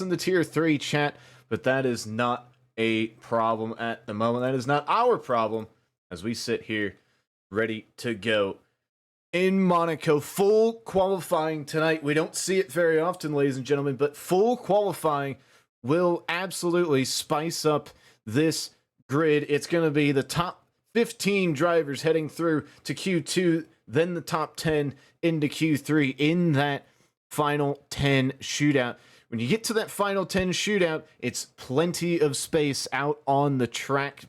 in the tier 3 chat, but that is not a problem at the moment. That is not our problem as we sit here ready to go in Monaco. Full qualifying tonight. We don't see it very often, ladies and gentlemen, but full qualifying will absolutely spice up this grid. It's going to be the top 15 drivers heading through to Q2, then the top 10 into Q3 in that final 10 shootout. When you get to that final 10 shootout, it's plenty of space out on the track.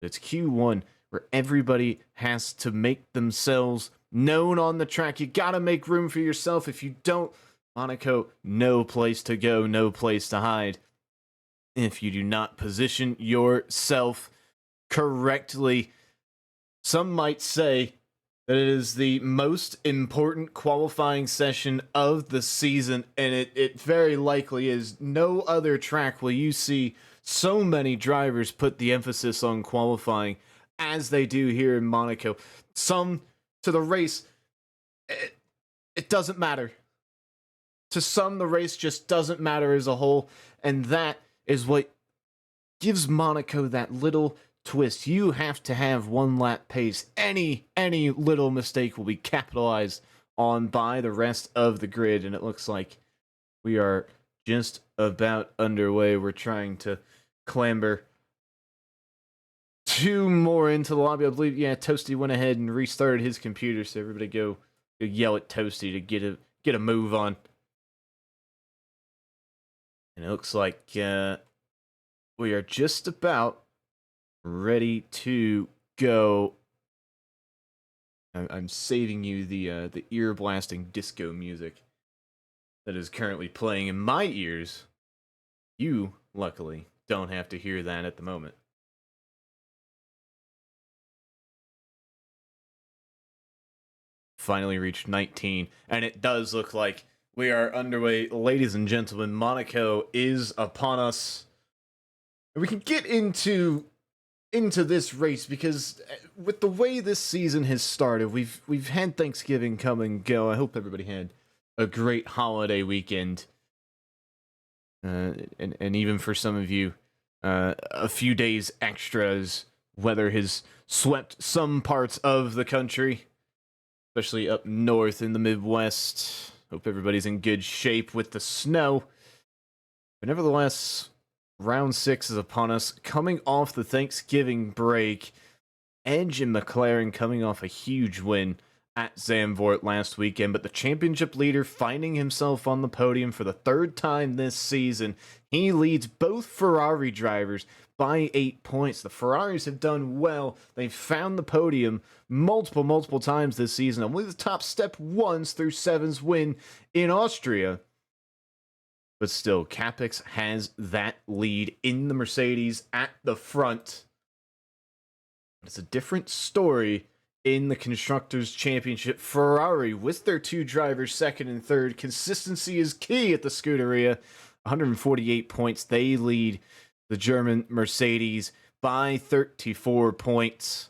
It's Q1 where everybody has to make themselves known on the track. You gotta make room for yourself. If you don't, Monaco, no place to go, no place to hide. If you do not position yourself correctly, some might say that it is the most important qualifying session of the season, and it very likely is. No other track will you see so many drivers put the emphasis on qualifying as they do here in Monaco. Some to the race, it doesn't matter. To some, the race just doesn't matter as a whole, and that is what gives Monaco that little twist. You have to have one lap pace. Any little mistake will be capitalized on by the rest of the grid, and it looks like we are just about underway. We're trying to clamber two more into the lobby. I believe, yeah, Toasty went ahead and restarted his computer, so everybody go yell at Toasty to get a move on. And it looks like we are just about ready to go. I'm saving you the ear blasting disco music that is currently playing in my ears. You, luckily, don't have to hear that at the moment. Finally reached 19, and it does look like we are underway, ladies and gentlemen. Monaco is upon us. We can get into this race because with the way this season has started, we've had Thanksgiving come and go. I hope everybody had a great holiday weekend, and even for some of you, a few days extra as weather has swept some parts of the country, especially up north in the Midwest. Hope everybody's in good shape with the snow. But nevertheless, round 6 is upon us. Coming off the Thanksgiving break, Edge and McLaren coming off a huge win at Zandvoort last weekend, but the championship leader finding himself on the podium for the third time this season. He leads both Ferrari drivers by 8 points. The Ferraris have done well. They've found the podium multiple times this season. Only the top step once through Seven's win in Austria. But still, Capix has that lead in the Mercedes at the front. It's a different story in the Constructors' Championship. Ferrari, with their two drivers, second and third. Consistency is key at the Scuderia. 148 points. They lead the German Mercedes by 34 points.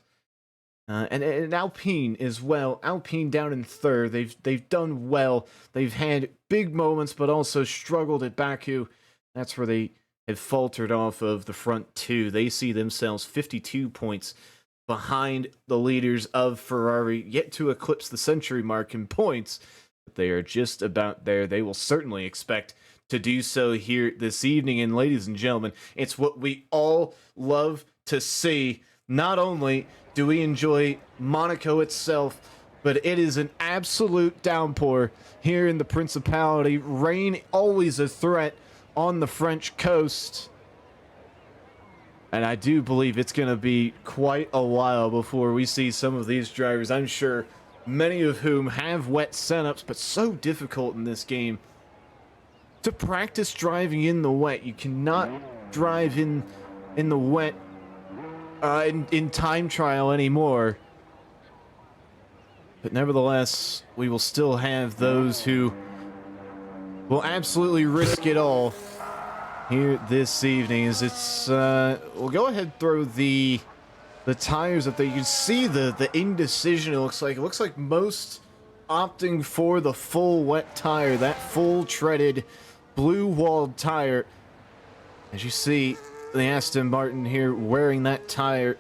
And Alpine as well. Alpine down in third. They've done well. They've had big moments, but also struggled at Baku. That's where they have faltered off of the front two. They see themselves 52 points behind the leaders of Ferrari, yet to eclipse the century mark in points. But they are just about there. They will certainly expect to do so here this evening. And ladies and gentlemen, it's what we all love to see. Not only do we enjoy Monaco itself, but it is an absolute downpour here in the Principality. Rain always a threat on the French coast. And I do believe it's going to be quite a while before we see some of these drivers, I'm sure many of whom have wet setups, but so difficult in this game to practice driving in the wet. You cannot drive in the wet in time trial anymore. But nevertheless, we will still have those who will absolutely risk it all here this evening. As it's we'll go ahead and throw the tires up there. You can see the indecision. It looks like most opting for the full wet tire, that full treaded blue walled tire. As you see, the Aston Martin here wearing that tire.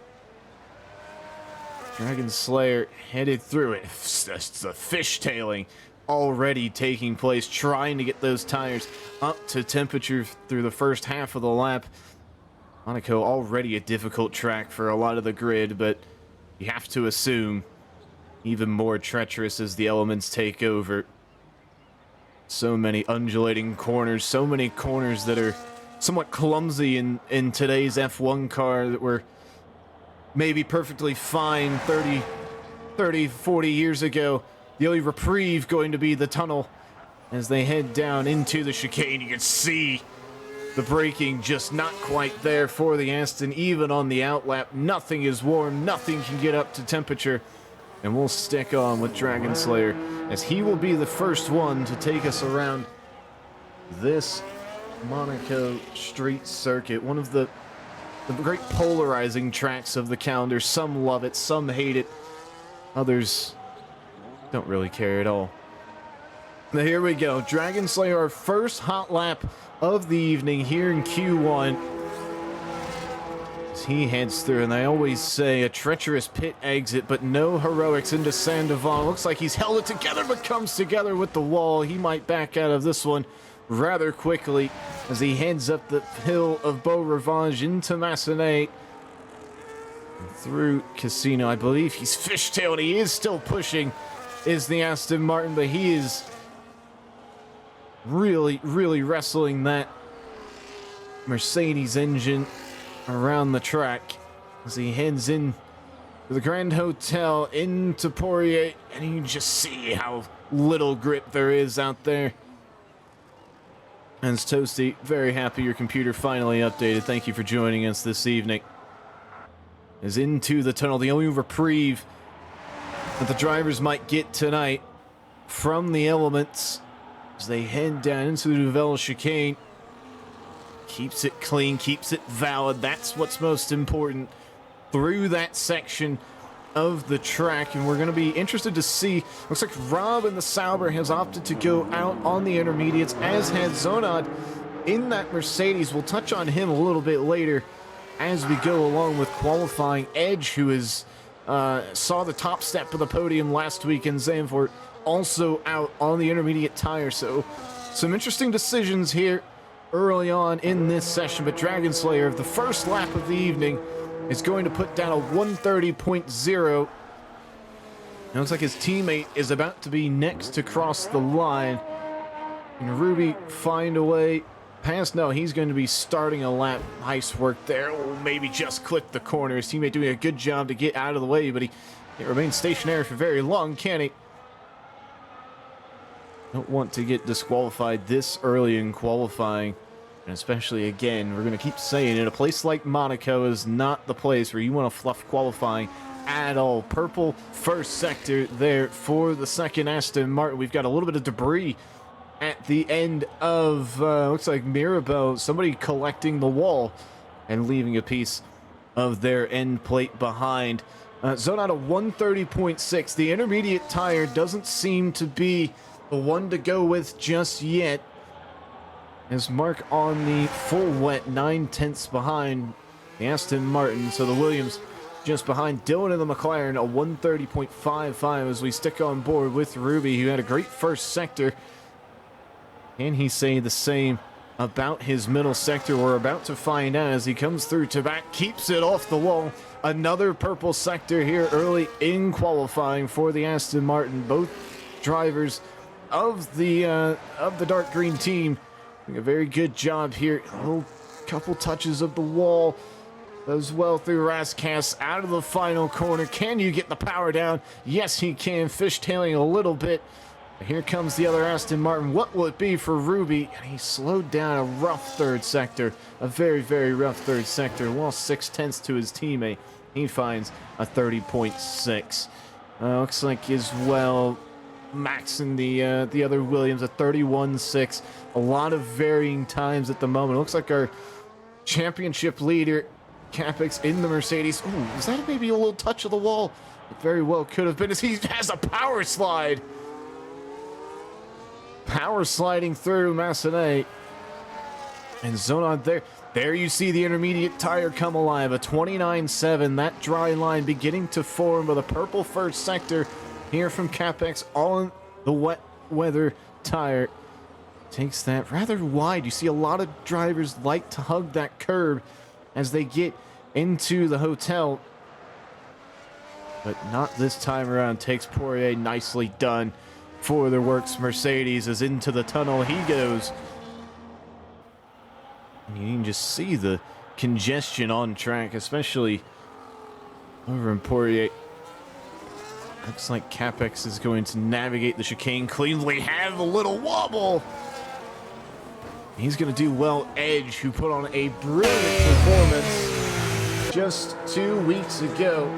Dragon Slayer headed through it. The fishtailing already taking place, trying to get those tires up to temperature through the first half of the lap. Monaco already a difficult track for a lot of the grid, but you have to assume even more treacherous as the elements take over. So many undulating corners, so many corners that are somewhat clumsy in today's F1 car that were maybe perfectly fine 30, 40 years ago. The only reprieve going to be the tunnel as they head down into the chicane. You can see the braking just not quite there for the Aston. Even on the outlap, nothing is warm, nothing can get up to temperature. And we'll stick on with Dragon Slayer as he will be the first one to take us around this Monaco street circuit. One of the great polarizing tracks of the calendar. Some love it, some hate it. Others don't really care at all. Now here we go. Dragon Slayer, our first hot lap of the evening here in Q1. As he heads through, and I always say a treacherous pit exit, but no heroics into Sandoval. Looks like he's held it together, but comes together with the wall. He might back out of this one rather quickly as he heads up the hill of Beau Rivage into Massenet. Through Casino, I believe he's fishtailed. He is still pushing, is the Aston Martin, but he is really wrestling that Mercedes engine around the track as he heads in to the Grand Hotel into Poirier, and you can just see how little grip there is out there. And it's Toasty, very happy your computer finally updated. Thank you for joining us this evening. Is into the tunnel, the only reprieve that the drivers might get tonight from the elements as they head down into the Nouvelle chicane. Keeps it clean, keeps it valid. That's what's most important through that section of the track. And we're going to be interested to see. Looks like Rob in the Sauber has opted to go out on the intermediates, as has Zonad in that Mercedes. We'll touch on him a little bit later as we go along with qualifying. Edge, who is saw the top step of the podium last week in Zandvoort, also out on the intermediate tire. So some interesting decisions here early on in this session, but Dragon Slayer, the first lap of the evening, is going to put down a 130.0. It looks like his teammate is about to be next to cross the line. Can Ruby find a way past? No, he's going to be starting a lap. Nice work there. Oh, maybe just clipped the corner. His teammate doing a good job to get out of the way, but he can't remain stationary for very long, can he? Don't want to get disqualified this early in qualifying. And especially, again, we're going to keep saying it, a place like Monaco is not the place where you want to fluff qualifying at all. Purple first sector there for the second Aston Martin. We've got a little bit of debris at the end of, looks like Mirabeau, somebody collecting the wall and leaving a piece of their end plate behind. Zone out of 130.6. The intermediate tire doesn't seem to be the one to go with just yet, as Mark on the full wet 9/10 behind the Aston Martin. So the Williams just behind. Dylan and the McLaren a 130.55 as we stick on board with Ruby, who had a great first sector. Can he say the same about his middle sector? We're about to find out as he comes through. Tabac keeps it off the wall. Another purple sector here early in qualifying for the Aston Martin. Both drivers of the dark green team doing a very good job here. A little couple touches of the wall as well through Rascass out of the final corner. Can you get the power down? Yes, he can. Fishtailing a little bit. Here comes the other Aston Martin. What will it be for Ruby? And he slowed down a rough third sector. A very rough third sector. Lost 6/10 to his teammate. He finds a 30.6. Looks like as well Max and the other Williams a 31.6. A lot of varying times at the moment. It looks like our championship leader Capex in the Mercedes. Ooh, was that maybe a little touch of the wall? It very well could have been, as he has a power slide. Power sliding through Massenet. And Zonod there you see the intermediate tire come alive, a 29.7, that dry line beginning to form with a purple first sector here from Capex on the wet weather tire. Takes that rather wide. You see a lot of drivers like to hug that curb as they get into the hotel. But not this time around. Takes Poirier, nicely done for the works. Mercedes is into the tunnel. He goes. And you can just see the congestion on track, especially over in Poirier. Looks like Capex is going to navigate the chicane cleanly. Have a little wobble. He's going to do well. Edge, who put on a brilliant performance just 2 weeks ago,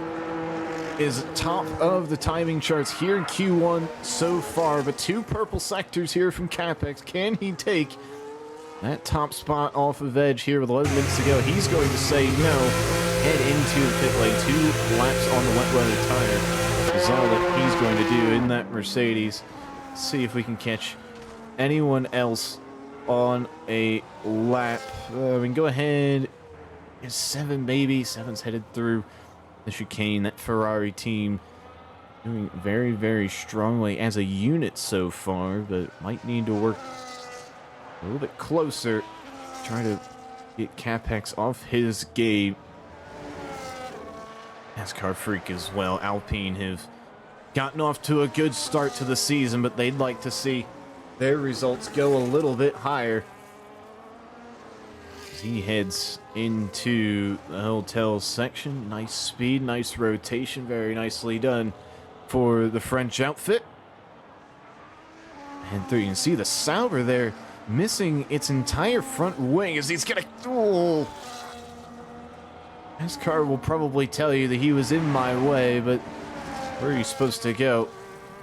is top of the timing charts here in Q1 so far. But 2 purple sectors here from Capex. Can he take that top spot off of Edge here with 11 minutes to go? He's going to say no. Head into the pit lane. 2 laps on the wet weather tire is all that he's going to do in that Mercedes. Let's see if we can catch anyone else on a lap. We can go ahead. Is 7 maybe? 7's headed through the chicane. That Ferrari team doing very, very strongly as a unit so far, but might need to work a little bit closer. Try to get Capex off his game. NASCAR Freak as well. Alpine have gotten off to a good start to the season, but they'd like to see their results go a little bit higher. As he heads into the hotel section. Nice speed, nice rotation, very nicely done for the French outfit. And through, you can see the Sauber there missing its entire front wing as he's gonna. Oh. NASCAR will probably tell you that he was in my way, but where are you supposed to go?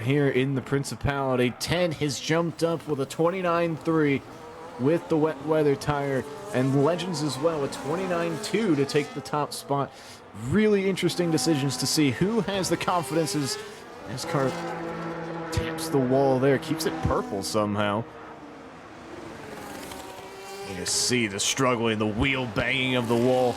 Here in the Principality, 10 has jumped up with a 29.3 with the wet weather tire, and Legends as well, a 29.2 to take the top spot. Really interesting decisions to see who has the confidence as NASCAR taps the wall there, keeps it purple somehow. You can see the struggling, the wheel banging of the wall.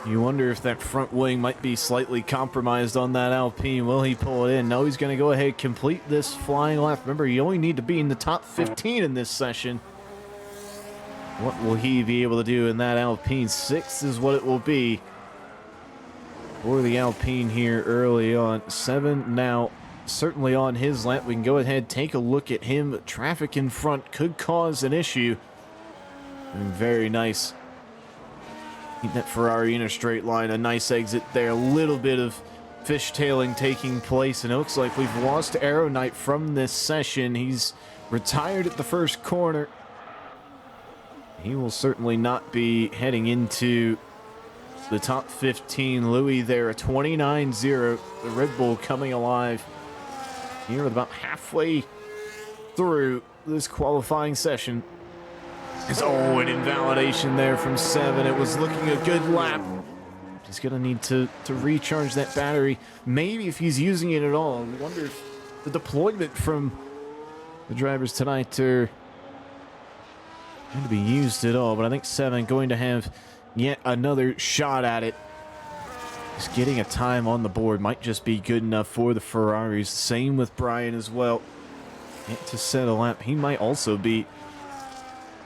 You wonder if that front wing might be slightly compromised on that Alpine. Will he pull it in? No, he's going to go ahead, complete this flying lap. Remember, you only need to be in the top 15 in this session. What will he be able to do in that Alpine? 6th is what it will be for the Alpine here early on. 7 now, certainly on his lap. We can go ahead, take a look at him. Traffic in front could cause an issue. And very nice. Keep that Ferrari in a straight line. A nice exit there. A little bit of fishtailing taking place. And it looks like we've lost Aero Knight from this session. He's retired at the first corner. He will certainly not be heading into the top 15. Louis there, a 29.0. The Red Bull coming alive here with about halfway through this qualifying session. Oh, an invalidation there from 7. It was looking a good lap. He's going to need to recharge that battery. Maybe if he's using it at all. I wonder if the deployment from the drivers tonight are going to be used at all. But I think 7 going to have yet another shot at it. Just getting a time on the board might just be good enough for the Ferraris. Same with Brian as well. Yet to set a lap. He might also be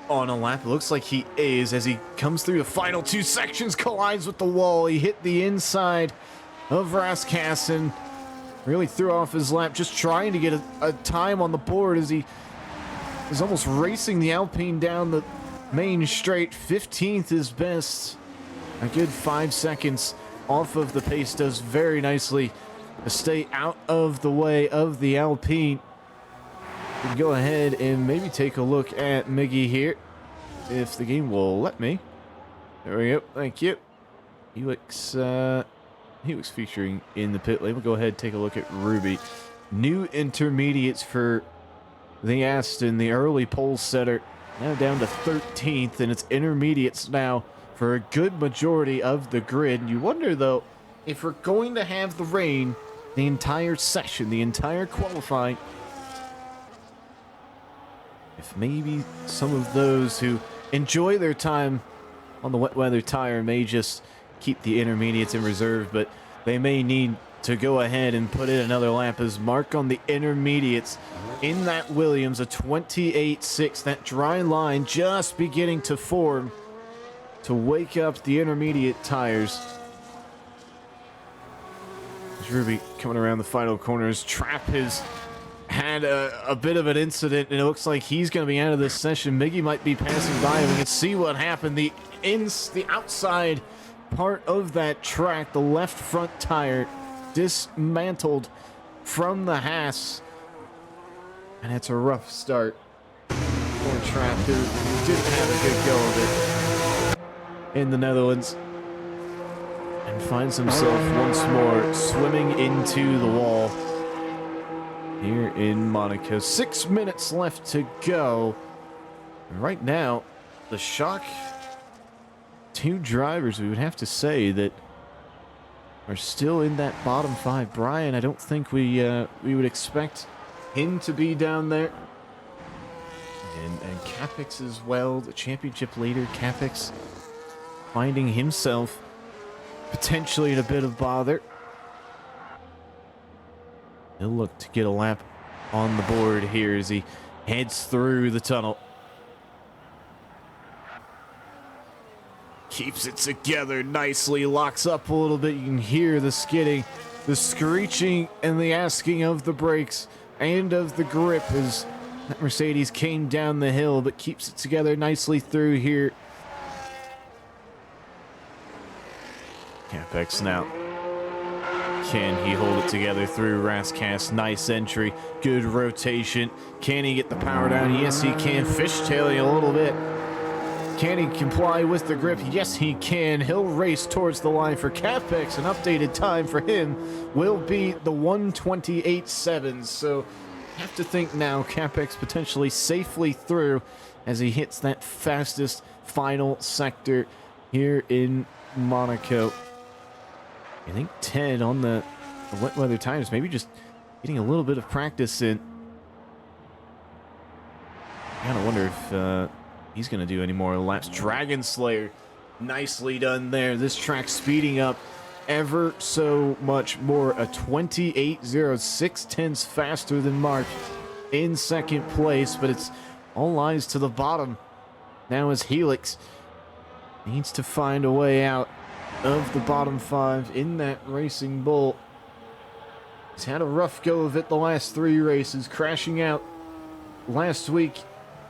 on a lap. It looks like he is as he comes through the final 2 sections, collides with the wall. He hit the inside of Raskassin. Really threw off his lap, just trying to get a time on the board as he is almost racing the Alpine down the main straight. 15th is best. A good 5 seconds off of the pace. Does very nicely to stay out of the way of the Alpine. We can go ahead and maybe take a look at Miggy here, if the game will let me. There we go. Thank you. Helix featuring in the pit lane. We'll go ahead and take a look at Ruby. New intermediates for the Aston, the early pole setter, now down to 13th, and it's intermediates now for a good majority of the grid. You wonder, though, if we're going to have the rain the entire session, the entire qualifying, if maybe some of those who enjoy their time on the wet weather tire, may just keep the intermediates in reserve, but they may need to go ahead and put in another lap as Mark on the intermediates in that Williams, a 28.6. That dry line just beginning to form to wake up the intermediate tires. As Ruby coming around the final corners, Trap has had a bit of an incident, and it looks like he's going to be out of this session. Miggy might be passing by, and we can see what happened. The outside part of that track, the left front tire, dismantled from the Haas, and it's a rough start for Trap, who didn't have a good go of it in the Netherlands, and finds himself once more swimming into the wall here in Monaco. 6 minutes left to go. And right now, the shock, two drivers, we would have to say, that are still in that bottom five. Brian, I don't think we would expect him to be down there. And Capix as well, the championship leader, Capix, finding himself potentially in a bit of bother. He'll look to get a lap on the board here as he heads through the tunnel. Keeps it together nicely, locks up a little bit. You can hear the skidding, the screeching, and the asking of the brakes and of the grip as that Mercedes came down the hill, but keeps it together nicely through here. Capex now. Can he hold it together through Rascast? Nice entry, good rotation. Can he get the power down? Yes, he can. Fishtailing a little bit. Can he comply with the grip? Yes, he can. He'll race towards the line for Capex. An updated time for him will be the 1:28.7. So, have to think now Capex potentially safely through as he hits that fastest final sector here in Monaco. I think Ted on the wet weather tires, maybe just getting a little bit of practice in. I gotta wonder if he's gonna do any more laps. Dragon Slayer, nicely done there. This track speeding up ever so much more. A 28.0, 6/10 faster than Mark in second place, but it's all eyes to the bottom now as Helix needs to find a way out of the bottom five in that Racing Bull. He's had a rough go of it the last three races, crashing out last week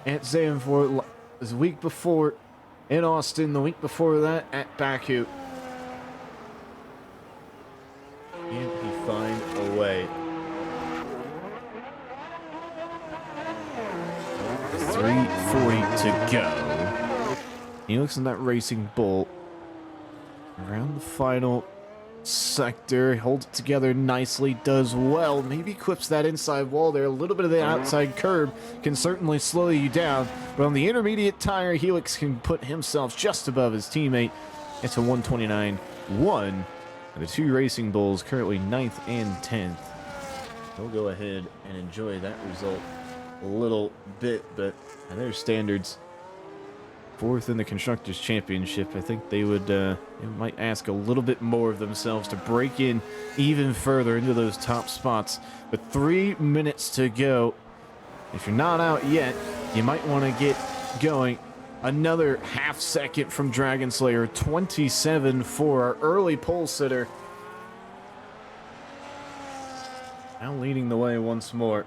at Zandvoort, the week before in Austin, the week before that at Baku. Can he find a way? 3:40 to go. He looks in that Racing Bull. Around the final sector, holds it together nicely, does well. Maybe clips that inside wall there. A little bit of the outside curb can certainly slow you down. But on the intermediate tire, Helix can put himself just above his teammate. It's a 1:29.1. And the two Racing Bulls currently 9th and 10th. They'll go ahead and enjoy that result a little bit, but by their standards, 4th in the Constructors' Championship, I think they might ask a little bit more of themselves to break in even further into those top spots. But 3 minutes to go. If you're not out yet, you might want to get going. Another half second from Dragon Slayer, 27.4, our early pole sitter. Now leading the way once more.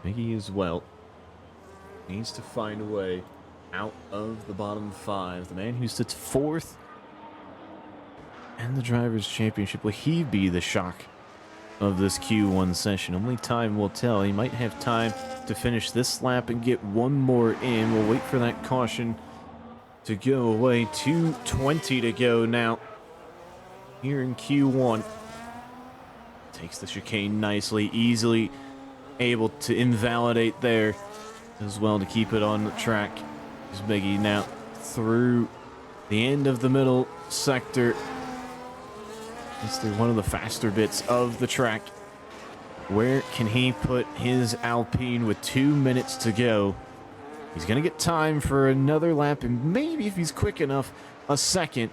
Miggy as well needs to find a way out of the bottom five. The man who sits 4th in the Drivers' Championship, will he be the shock of this Q1 session? Only time will tell. He might have time to finish this lap and get one more in. We'll wait for that caution to go away. 2:20 to go now here in Q1. Takes the chicane nicely, easily able to invalidate there as well to keep it on the track. As Miggy now through the end of the middle sector. It's through one of the faster bits of the track. Where can he put his Alpine with 2 minutes to go? He's going to get time for another lap, and maybe if he's quick enough, a second.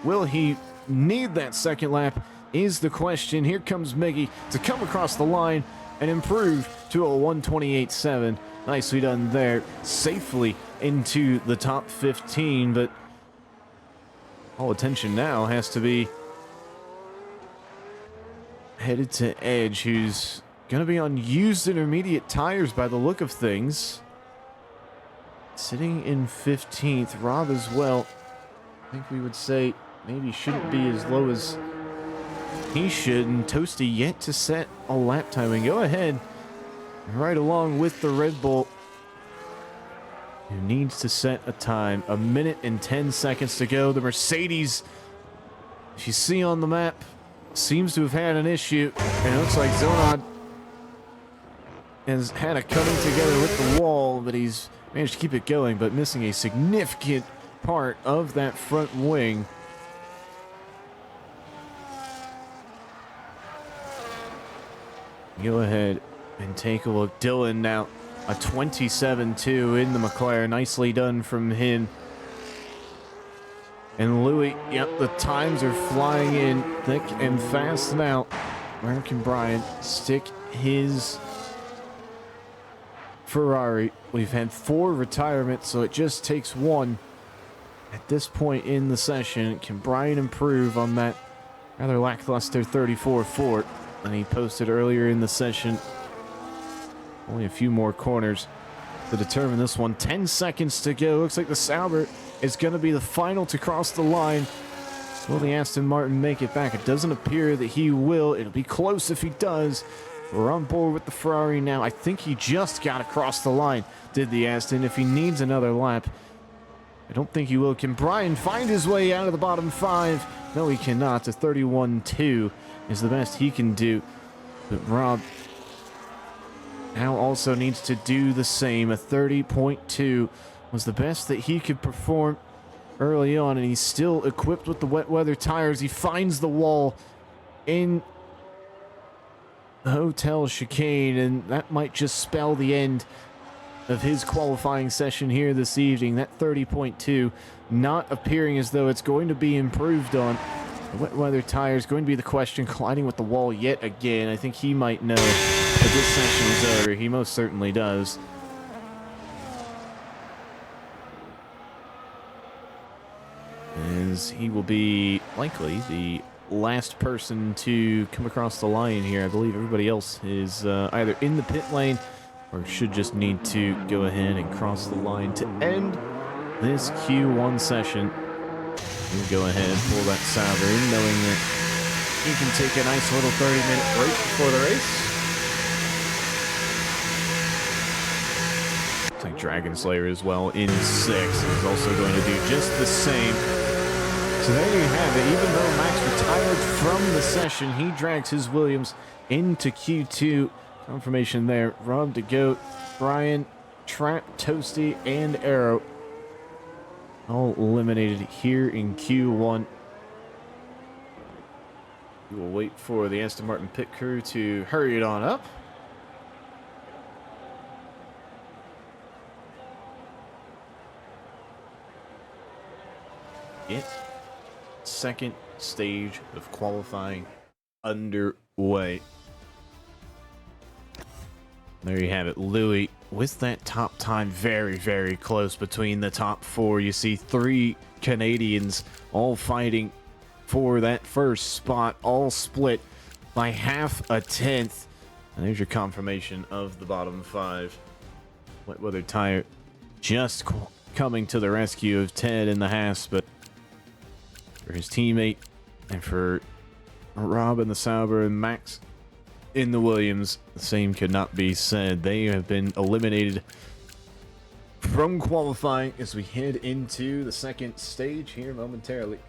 Will he need that second lap is the question. Here comes Miggy to come across the line and improve to a 128.7. Nicely done there. Safely into the top 15, but all attention now has to be headed to Edge, who's going to be on used intermediate tires by the look of things. Sitting in 15th. Rob as well. I think we would say maybe shouldn't be as low as he should. And Toasty yet to set a lap time. And go ahead right along with the Red Bull, who needs to set a time. 1 minute and 10 seconds to go. The Mercedes, if you see on the map, seems to have had an issue. And it looks like Zonod has had a coming together with the wall, but he's managed to keep it going, but missing a significant part of that front wing. Go ahead and take a look. Dylan now a 27.2 in the McLaren. Nicely done from him. And Louis, yep, the times are flying in thick and fast now. Where can Brian stick his Ferrari? We've had 4 retirements, so it just takes 1 at this point in the session. Can Brian improve on that rather lackluster 34.4 that he posted earlier in the session? Only a few more corners to determine this one. 10 seconds to go. Looks like the Sauber is going to be the final to cross the line. Will the Aston Martin make it back? It doesn't appear that he will. It'll be close if he does. We're on board with the Ferrari now. I think he just got across the line, did the Aston. If he needs another lap, I don't think he will. Can Brian find his way out of the bottom 5? No, he cannot. A 31.2 is the best he can do. But Rob now also needs to do the same. A 30.2 was the best that he could perform early on, and he's still equipped with the wet weather tires. He finds the wall in the hotel chicane, and that might just spell the end of his qualifying session here this evening. That 30.2 not appearing as though it's going to be improved on. The wet weather tire is going to be the question. Colliding with the wall yet again. I think he might know that this session is over. He most certainly does. As he will be likely the last person to come across the line here. I believe everybody else is either in the pit lane or should just need to go ahead and cross the line to end this Q1 session. We'll go ahead and pull that Sauber in, knowing that he can take a nice little 30-minute break before the race. Looks like Dragon Slayer as well in 6 is also going to do just the same. So there you have it. Even though Max retired from the session, he drags his Williams into Q2. Confirmation there. Rob to Goat, Brian, Trap, Toasty, and Arrow all eliminated here in Q1. We will wait for the Aston Martin pit crew to hurry it on up. Second stage of qualifying underway. There you have it. Louis with that top time very, very close between the top 4. You see 3 Canadians all fighting for that first spot, all split by half a tenth. And there's your confirmation of the bottom 5. Wet weather tire just coming to the rescue of Ted in the Haas, but for his teammate and for Rob in the Sauber and Max in the Williams, the same could not be said. They have been eliminated from qualifying as we head into the second stage here momentarily.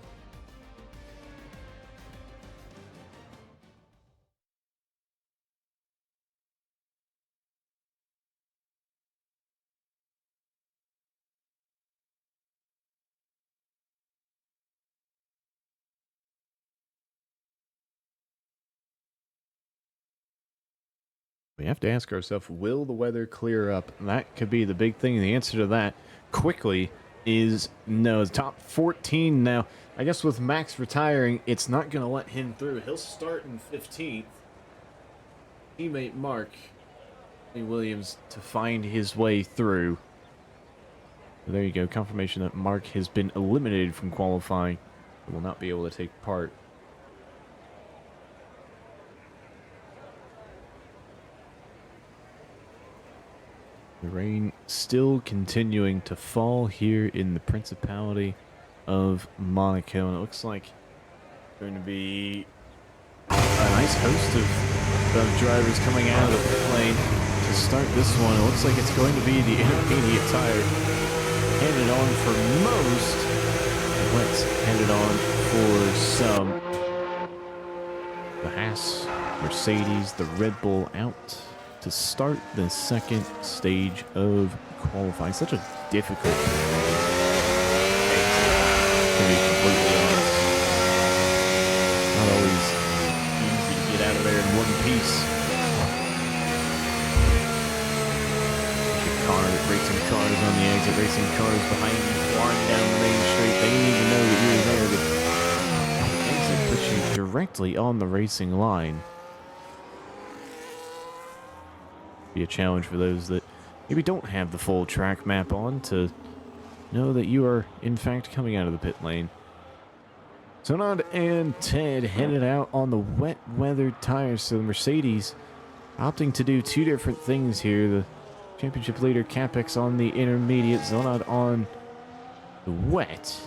We have to ask ourselves, will the weather clear up? That could be the big thing. The answer to that quickly is no. The top 14 now. I guess with Max retiring, it's not going to let him through. He'll start in 15th. Teammate Mark Williams to find his way through. So there you go. Confirmation that Mark has been eliminated from qualifying and will not be able to take part. The rain still continuing to fall here in the Principality of Monaco, and it looks like going to be a nice host of drivers coming out of the pit lane to start this one. It looks like it's going to be the intermediate tire headed on for most. Let's headed on for some. The Haas, Mercedes, the Red Bull out to start the second stage of qualifying. Such a difficult to be completely honest. Not always easy to get out of there in one piece. Racing cars on the exit, racing cars behind you, flying down the main street. They didn't even know that you were there. The exit puts you directly on the racing line. Be a challenge for those that maybe don't have the full track map on to know that you are in fact coming out of the pit lane. Zonad and Ted headed out on the wet weather tires, so the Mercedes opting to do two different things here. The championship leader Capex on the intermediate, Zonad on the wet.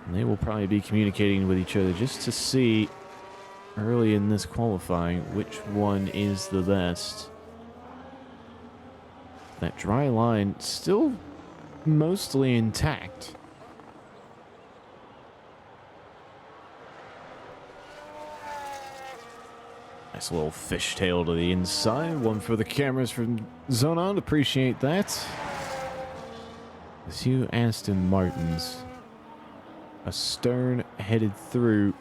And they will probably be communicating with each other just to see early in this qualifying which one is the best. That dry line still mostly intact. Nice little fishtail to the inside. One for the cameras from Zonon. Appreciate that. The two Aston Martins. Astern headed through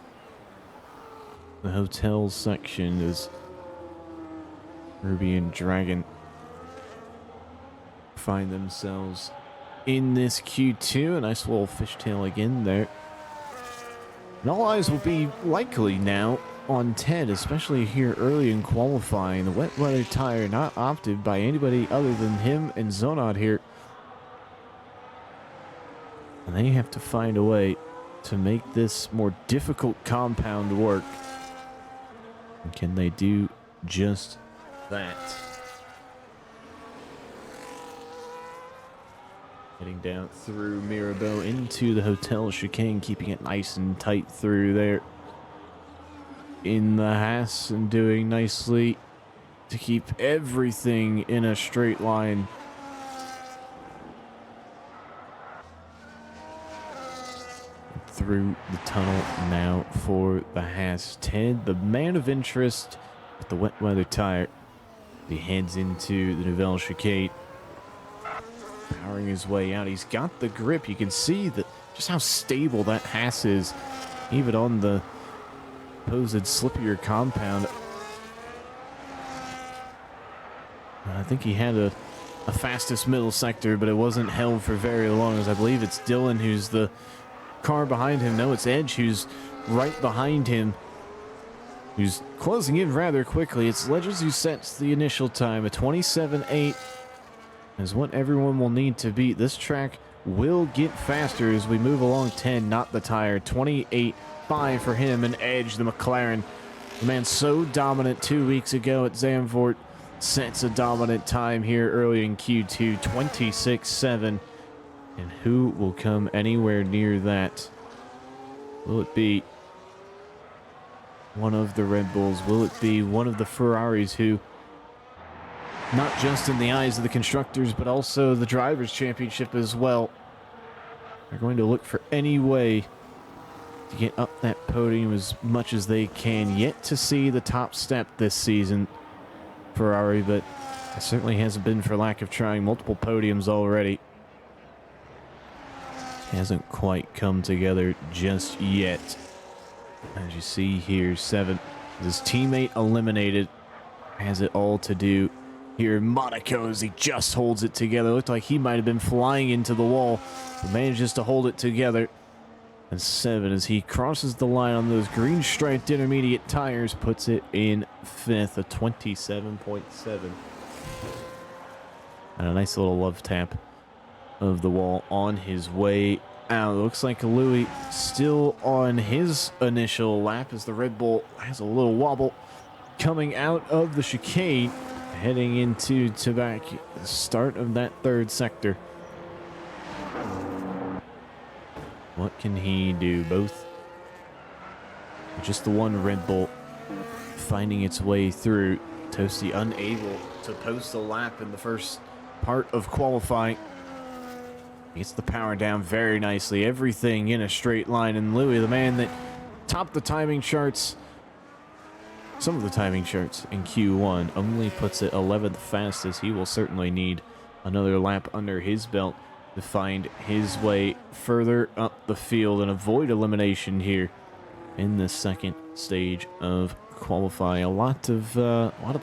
the hotel section as Ruby and Dragon find themselves in this Q2. A nice little fishtail again there. And all eyes will be likely now on Ted, especially here early in qualifying. The wet weather tire not opted by anybody other than him and Zonad here. And they have to find a way to make this more difficult compound work. And can they do just that? Heading down through Mirabeau into the hotel chicane, keeping it nice and tight through there. In the Haas and doing nicely to keep everything in a straight line. Through the tunnel now for the Haas. Ted, the man of interest with the wet weather tire. He heads into the Nouvelle chicane. Powering his way out. He's got the grip. You can see that just how stable that Haas is, even on the supposed slippier compound. I think he had a fastest middle sector, but it wasn't held for very long, as I believe it's Dylan who's the car behind him. No, it's Edge who's right behind him, who's closing in rather quickly. It's Ledges who sets the initial time. A 27.8 is what everyone will need to beat. This track will get faster as we move along. 10, not the tire. 28.5 for him, and Edge, the McLaren. The man so dominant 2 weeks ago at Zandvoort sets a dominant time here early in Q2. 26.7. And who will come anywhere near that? Will it be one of the Red Bulls? Will it be one of the Ferraris who, not just in the eyes of the constructors, but also the Drivers' Championship as well, are going to look for any way to get up that podium as much as they can? Yet to see the top step this season, Ferrari, but it certainly hasn't been for lack of trying. Multiple podiums already. Hasn't quite come together just yet. As you see here, 7. His teammate eliminated. has it all to do here in Monaco as he just holds it together. Looked like he might have been flying into the wall, but manages to hold it together. And 7 as he crosses the line on those green striped intermediate tires, puts it in 5th, a 27.7. And a nice little love tap of the wall on his way out. It looks like Louis still on his initial lap as the Red Bull has a little wobble coming out of the chicane, heading into the start of that third sector. What can he do? Both. Just the one Red Bull finding its way through. Toasty unable to post a lap in the first part of qualifying. Gets the power down very nicely. Everything in a straight line. And Louis, the man that topped the timing charts, some of the timing charts in Q1, only puts it 11th fastest. He will certainly need another lap under his belt to find his way further up the field and avoid elimination here in the second stage of qualifying. A lot of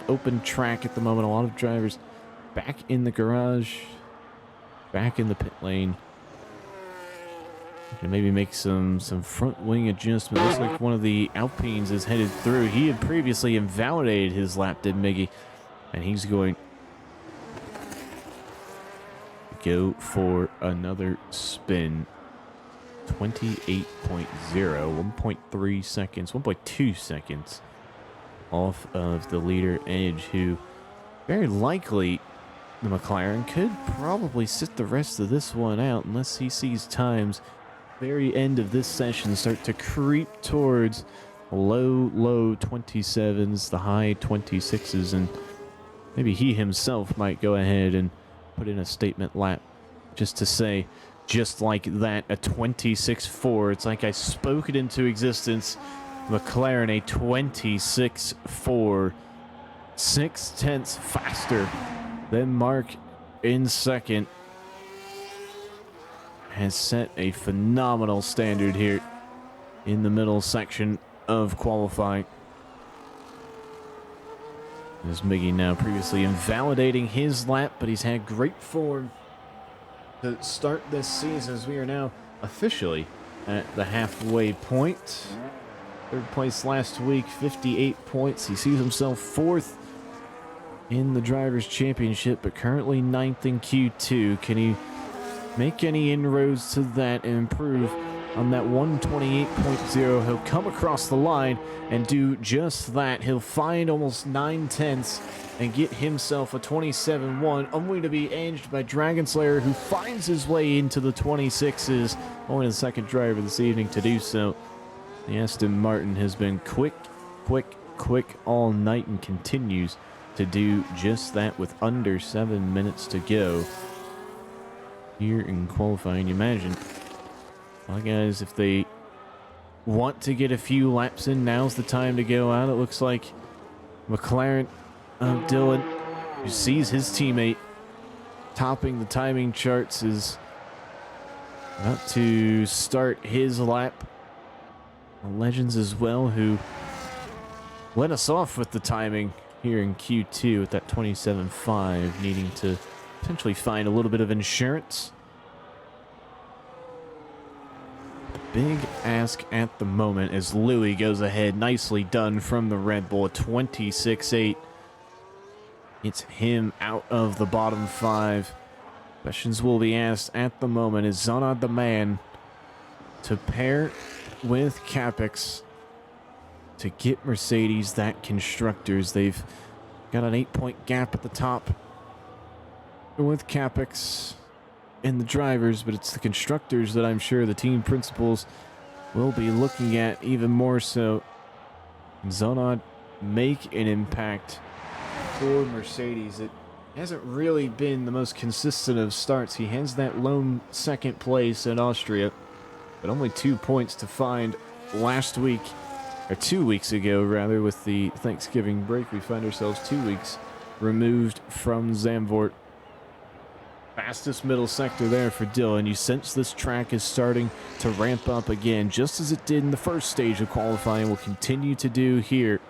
open track at the moment. A lot of drivers back in the garage, back in the pit lane. And maybe make some front wing adjustment. Looks like one of the Alpines is headed through. He had previously invalidated his lap, did Miggy, and he's going go for another spin. 28.0, 1.3 seconds, 1.2 seconds off of the leader Edge, who very likely the McLaren could probably sit the rest of this one out unless he sees times very end of this session start to creep towards low 27s, the high 26s, and maybe he himself might go ahead and put in a statement lap just to say, just like that, a 26.4. It's like I spoke it into existence. McLaren, a 26.4, 0.6 faster than Mark in second. Has set a phenomenal standard here in the middle section of qualifying. As Miggy now previously invalidating his lap, but he's had great form to start this season as we are now officially at the halfway point. Third place last week, 58 points. He sees himself 4th in the Drivers' Championship, but currently 9th in Q2. Can he make any inroads to that and improve on that 128.0? He'll come across the line and do just that. He'll find almost 9/10 and get himself a 27.1, only to be edged by Dragon Slayer, who finds his way into the 26s, only the second driver this evening to do so. The Aston Martin has been quick all night and continues to do just that with under 7 minutes to go here in qualifying. You imagine, well, guys, if they want to get a few laps in, now's the time to go out. It looks like McLaren of Dylan, who sees his teammate topping the timing charts, is about to start his lap. Legends as well, who led us off with the timing here in Q2 at that 27.5, needing to potentially find a little bit of insurance. Big ask at the moment as Louis goes ahead. Nicely done from the Red Bull. 26.8. It's him out of the bottom 5. Questions will be asked at the moment. Is Zonad the man to pair with Capex to get Mercedes that constructors? They've got an 8-point gap at the top with Capex and the drivers, but it's the constructors that I'm sure the team principals will be looking at even more so. Zonad make an impact for Mercedes. It hasn't really been the most consistent of starts. He has that lone second place in Austria, but only 2 points to find last week, or 2 weeks ago rather, with the Thanksgiving break. We find ourselves 2 weeks removed from Zandvoort. Fastest middle sector there for Dylan. You sense this track is starting to ramp up again, just as it did in the first stage of qualifying. Will continue to do here.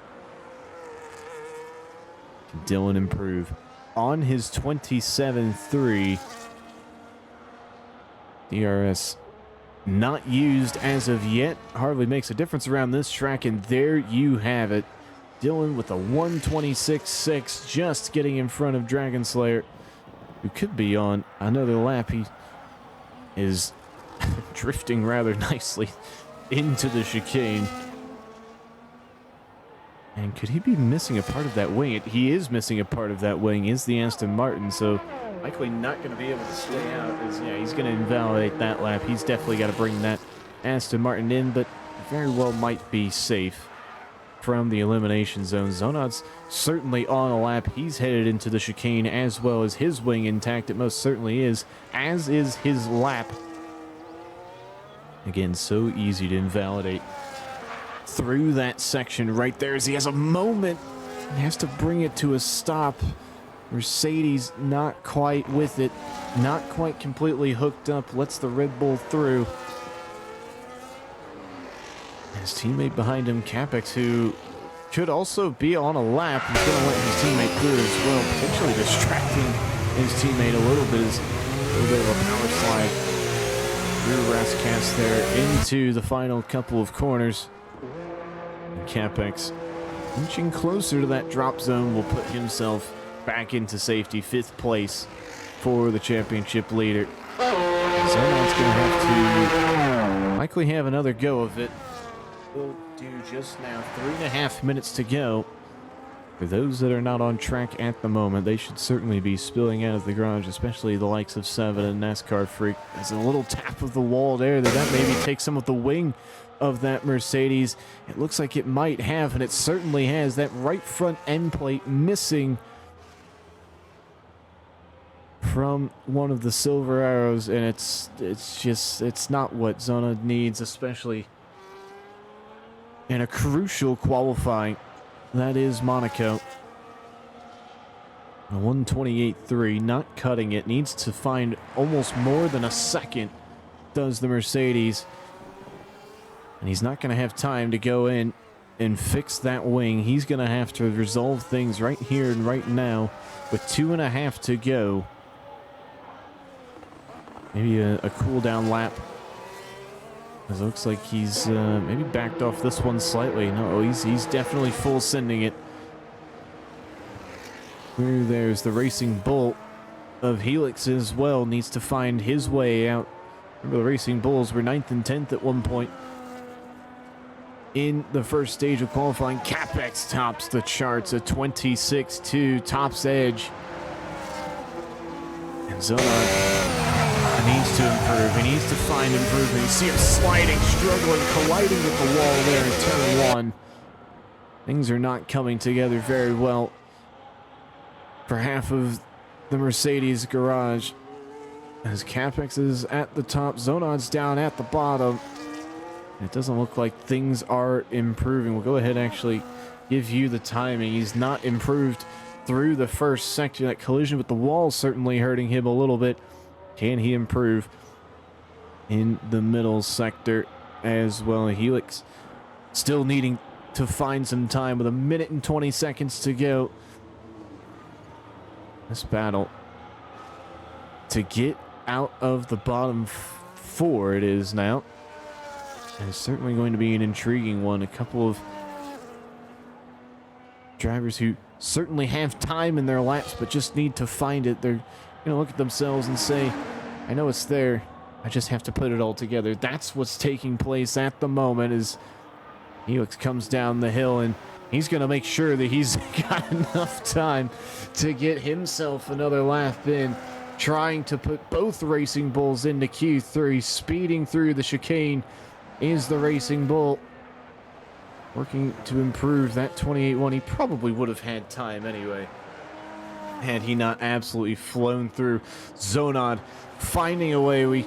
Can Dylan improve on his 27.3? DRS not used as of yet. Hardly makes a difference around this track, and there you have it. Dylan with a 126.6, just getting in front of Dragon Slayer, who could be on another lap. He is drifting rather nicely into the chicane. And could he be missing a part of that wing? He is missing a part of that wing, is the Aston Martin, so likely not going to be able to stay out, as yeah, he's going to invalidate that lap. He's definitely got to bring that Aston Martin in, but very well might be safe from the elimination zone. Zonod's certainly on a lap. He's headed into the chicane, as well as his wing intact. It most certainly is, as is his lap. Again, so easy to invalidate through that section right there, as he has a moment and has to bring it to a stop. Mercedes not quite with it, not quite completely hooked up, lets the Red Bull through. His teammate behind him, Capex, who could also be on a lap, he's going to let his teammate through as well, potentially distracting his teammate a little bit, as a little bit of a power slide through Rascast there into the final couple of corners. And Capex, inching closer to that drop zone, will put himself back into safety, 5th place for the championship leader. Zonod's going to have to likely have another go of it. We'll do just now 3.5 minutes to go. For those that are not on track at the moment, they should certainly be spilling out of the garage, especially the likes of Seven and NASCAR Freak. There's a little tap of the wall there that maybe takes some of the wing of that Mercedes. It looks like it might have, and it certainly has. That right front end plate missing from one of the silver arrows, and it's not what Zonod needs, especially in a crucial qualifying that is Monaco. A 128.3, not cutting it, needs to find almost more than a second, does the Mercedes, and he's not going to have time to go in and fix that wing. He's going to have to resolve things right here and right now with 2.5 to go. Maybe a cool down lap. It looks like he's maybe backed off this one slightly. No, he's definitely full sending it. There's the Racing Bull of Helix as well. Needs to find his way out. Remember, the Racing Bulls were 9th and 10th at one point in the first stage of qualifying. Capex tops the charts at 26.2, tops edge. And Zonod needs to improve. He needs to find improvement. You see him sliding, struggling, colliding with the wall there in turn 1. Things are not coming together very well for half of the Mercedes garage, as Capex is at the top, Zonod's down at the bottom. It doesn't look like things are improving. We'll go ahead and actually give you the timing. He's not improved through the first section. That collision with the wall certainly hurting him a little bit. Can he improve in the middle sector as well? Helix still needing to find some time with 1 minute and 20 seconds to go. This battle to get out of the bottom 4 it is now. And it's certainly going to be an intriguing one. A couple of drivers who certainly have time in their laps but just need to find it. They're going to look at themselves and say, I know it's there, I just have to put it all together. That's what's taking place at the moment, as Helix comes down the hill, and he's going to make sure that he's got enough time to get himself another lap in, trying to put both Racing Bulls into Q3. Speeding through the chicane is the Racing Bull, working to improve that 28.1. He probably would have had time anyway, had he not absolutely flown through. Zonod finding a way. We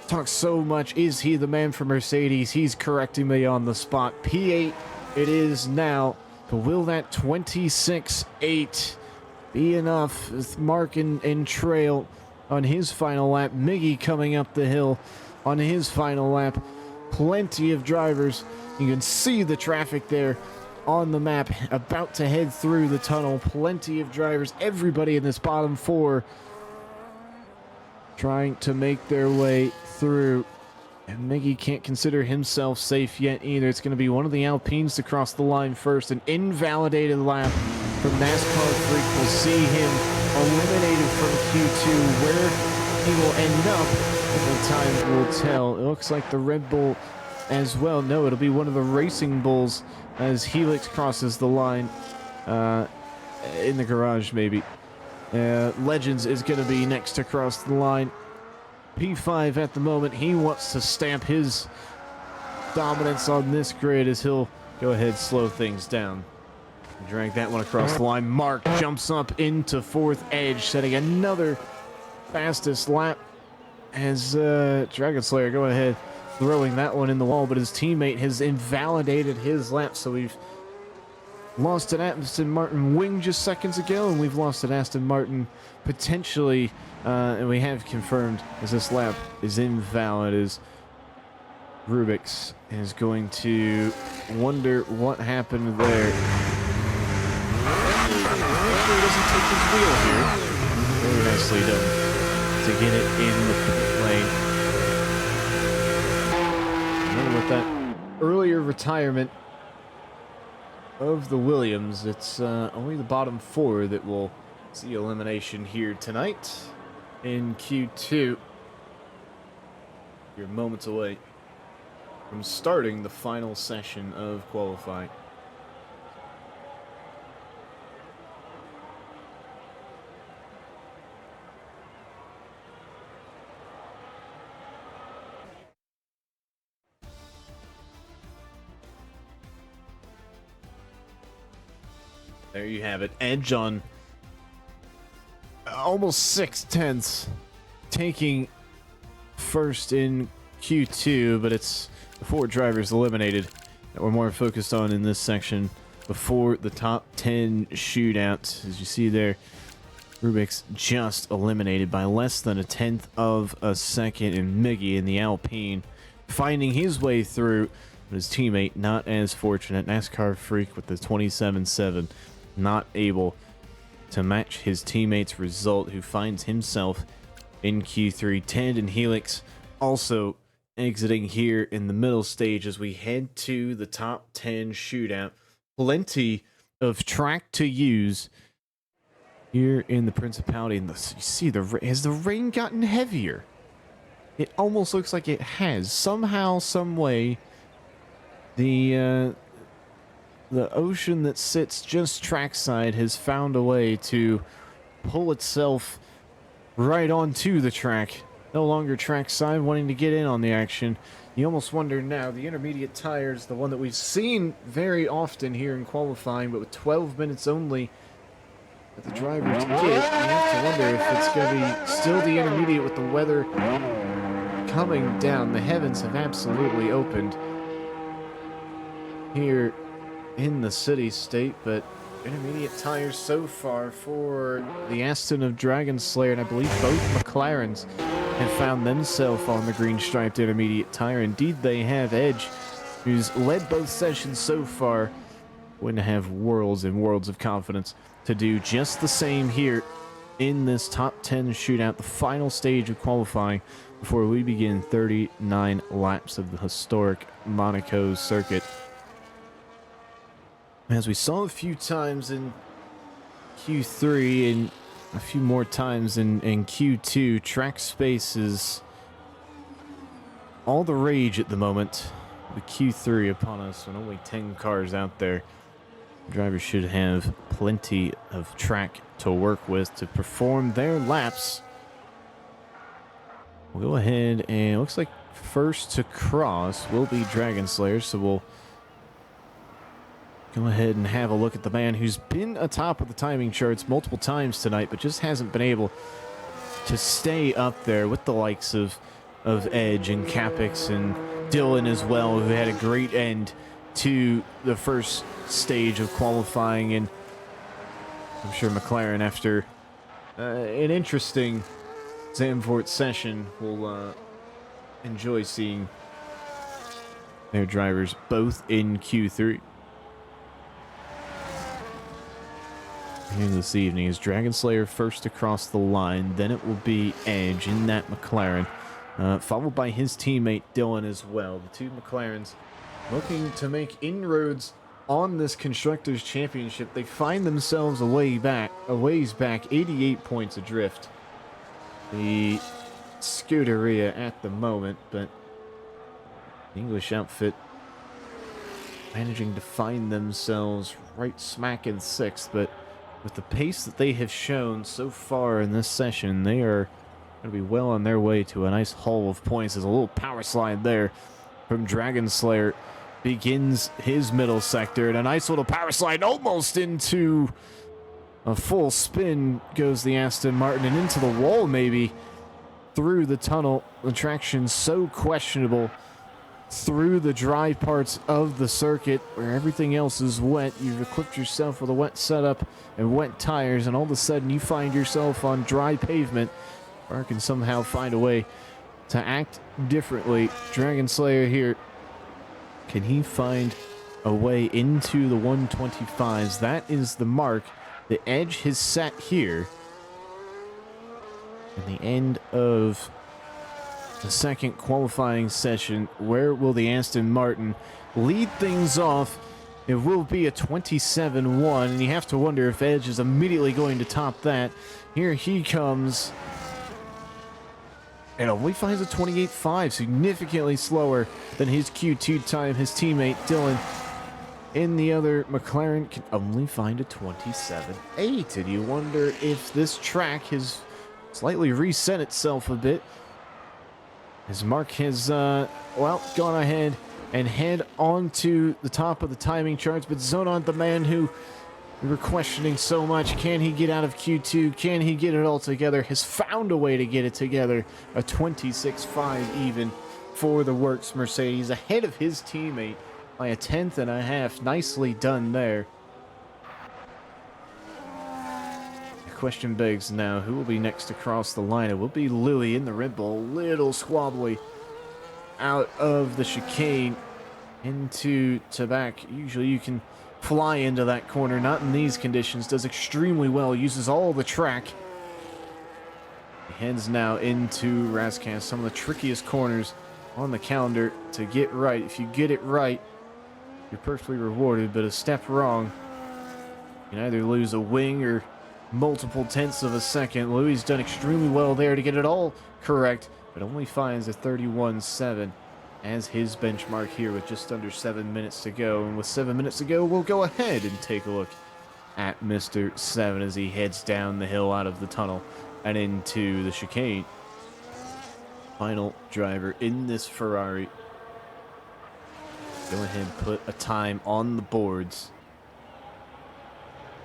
talk so much, is he the man for Mercedes? He's correcting me on the spot. P8 it is now, but will that 26.8 be enough with Mark and trail on his final lap? Miggy coming up the hill on his final lap. Plenty of drivers. You can see the traffic there on the map, about to head through the tunnel. Plenty of drivers, everybody in this bottom four trying to make their way through. And Miggy can't consider himself safe yet either. It's going to be one of the Alpines to cross the line first. An invalidated lap from NASCAR Freak will see him eliminated from Q2. Where he will end up, the time will tell. It looks like the Red Bull as well. No, it'll be one of the Racing Bulls as Helix crosses the line in the garage, maybe. Legends is going to be next to cross the line. P5 at the moment. He wants to stamp his dominance on this grid as he'll go ahead slow things down. Drag that one across the line. Mark jumps up into fourth edge, setting another fastest lap as Dragon Slayer go ahead throwing that one in the wall, but his teammate has invalidated his lap, so we've lost an Aston Martin wing just seconds ago, and we've lost an Aston Martin potentially, and we have confirmed as this lap is invalid, as Rubix is going to wonder what happened there. He doesn't take his wheel here. Very nicely done to get it in the pit lane. Remember with that earlier retirement of the Williams, it's only the bottom four that will see elimination here tonight in Q2. You're moments away from starting the final session of qualifying. There you have it. Edge on almost 6/10, taking first in Q2, but it's the four drivers eliminated that we're more focused on in this section before the top 10 shootout. As you see there, Rubix just eliminated by less than a tenth of a second, and Miggy in the Alpine finding his way through, but his teammate not as fortunate. NASCAR Freak with the 27-7. Not able to match his teammate's result, who finds himself in Q3. Ted and Helix also exiting here in the middle stage as we head to the top 10 shootout. Plenty of track to use here in the Principality. And you see, has the rain gotten heavier? It almost looks like it has. Somehow, some way, the ocean that sits just trackside has found a way to pull itself right onto the track. No longer trackside, wanting to get in on the action. You almost wonder now, the intermediate tires, the one that we've seen very often here in qualifying, but with 12 minutes only that the drivers get, you have to wonder if it's going to be still the intermediate with the weather coming down. The heavens have absolutely opened here in the city-state, but intermediate tires so far for the Aston of Dragon Slayer, and I believe both McLarens have found themselves on the green-striped intermediate tire. Indeed, they have. Edge, who's led both sessions so far, going to have worlds and worlds of confidence to do just the same here in this top 10 shootout, the final stage of qualifying before we begin 39 laps of the historic Monaco circuit. As we saw a few times in Q3 and a few more times in Q2, track space is all the rage at the moment. With Q3 upon us and only 10 cars out there, drivers should have plenty of track to work with to perform their laps. We'll go ahead, and it looks like first to cross will be Dragon Slayer, so we'll go ahead and have a look at the man who's been atop of the timing charts multiple times tonight, but just hasn't been able to stay up there with the likes of Edge and Capix and Dylan as well, who had a great end to the first stage of qualifying. And I'm sure McLaren, after an interesting Zandvoort session, will enjoy seeing their drivers both in Q3. here this evening is Dragon Slayer first across the line. Then it will be Edge in that McLaren, followed by his teammate Dylan as well. The two McLarens looking to make inroads on this Constructors' Championship. They find themselves a ways back, 88 points adrift. The Scuderia at the moment, but the English outfit managing to find themselves right smack in 6th, but with the pace that they have shown so far in this session, they are going to be well on their way to a nice haul of points. There's a little power slide there from Dragon Slayer. Begins his middle sector, and a nice little power slide almost into a full spin goes the Aston Martin, and into the wall maybe, through the tunnel. The traction so questionable through the dry parts of the circuit where everything else is wet. You've equipped yourself with a wet setup and wet tires, and all of a sudden you find yourself on dry pavement. Or can somehow find a way to act differently. Dragon Slayer here, can he find a way into the 125s? That is the mark the Edge has set here. At the end of the second qualifying session, where will the Aston Martin lead things off? It will be a 27-1, and you have to wonder if Edge is immediately going to top that. Here he comes. And only finds a 28.5, significantly slower than his Q2 time. His teammate Dylan in the other McLaren can only find a 27.8. And you wonder if this track has slightly reset itself a bit, as Mark has, well, gone ahead and head on to the top of the timing charts. But Zonon, the man who we were questioning so much, can he get out of Q2? Can he get it all together? Has found a way to get it together. A 26.5 even for the Works Mercedes, ahead of his teammate by a 10.5. Nicely done there. The question begs now, who will be next to cross the line? It will be Louis in the Red Bull. Little squabbly out of the chicane into Tabac. Usually you can fly into that corner, not in these conditions. Does extremely well, uses all the track. He heads now into Razcast, some of the trickiest corners on the calendar to get right. If you get it right, you're perfectly rewarded, but a step wrong, you can either lose a wing or multiple tenths of a second. Louis done extremely well there to get it all correct, but only finds a 31.7 as his benchmark here with just under 7 minutes to go. And with 7 minutes to go, we'll go ahead and take a look at Mr. 7 as he heads down the hill out of the tunnel and into the chicane. Final driver in this Ferrari. Go ahead and put a time on the boards.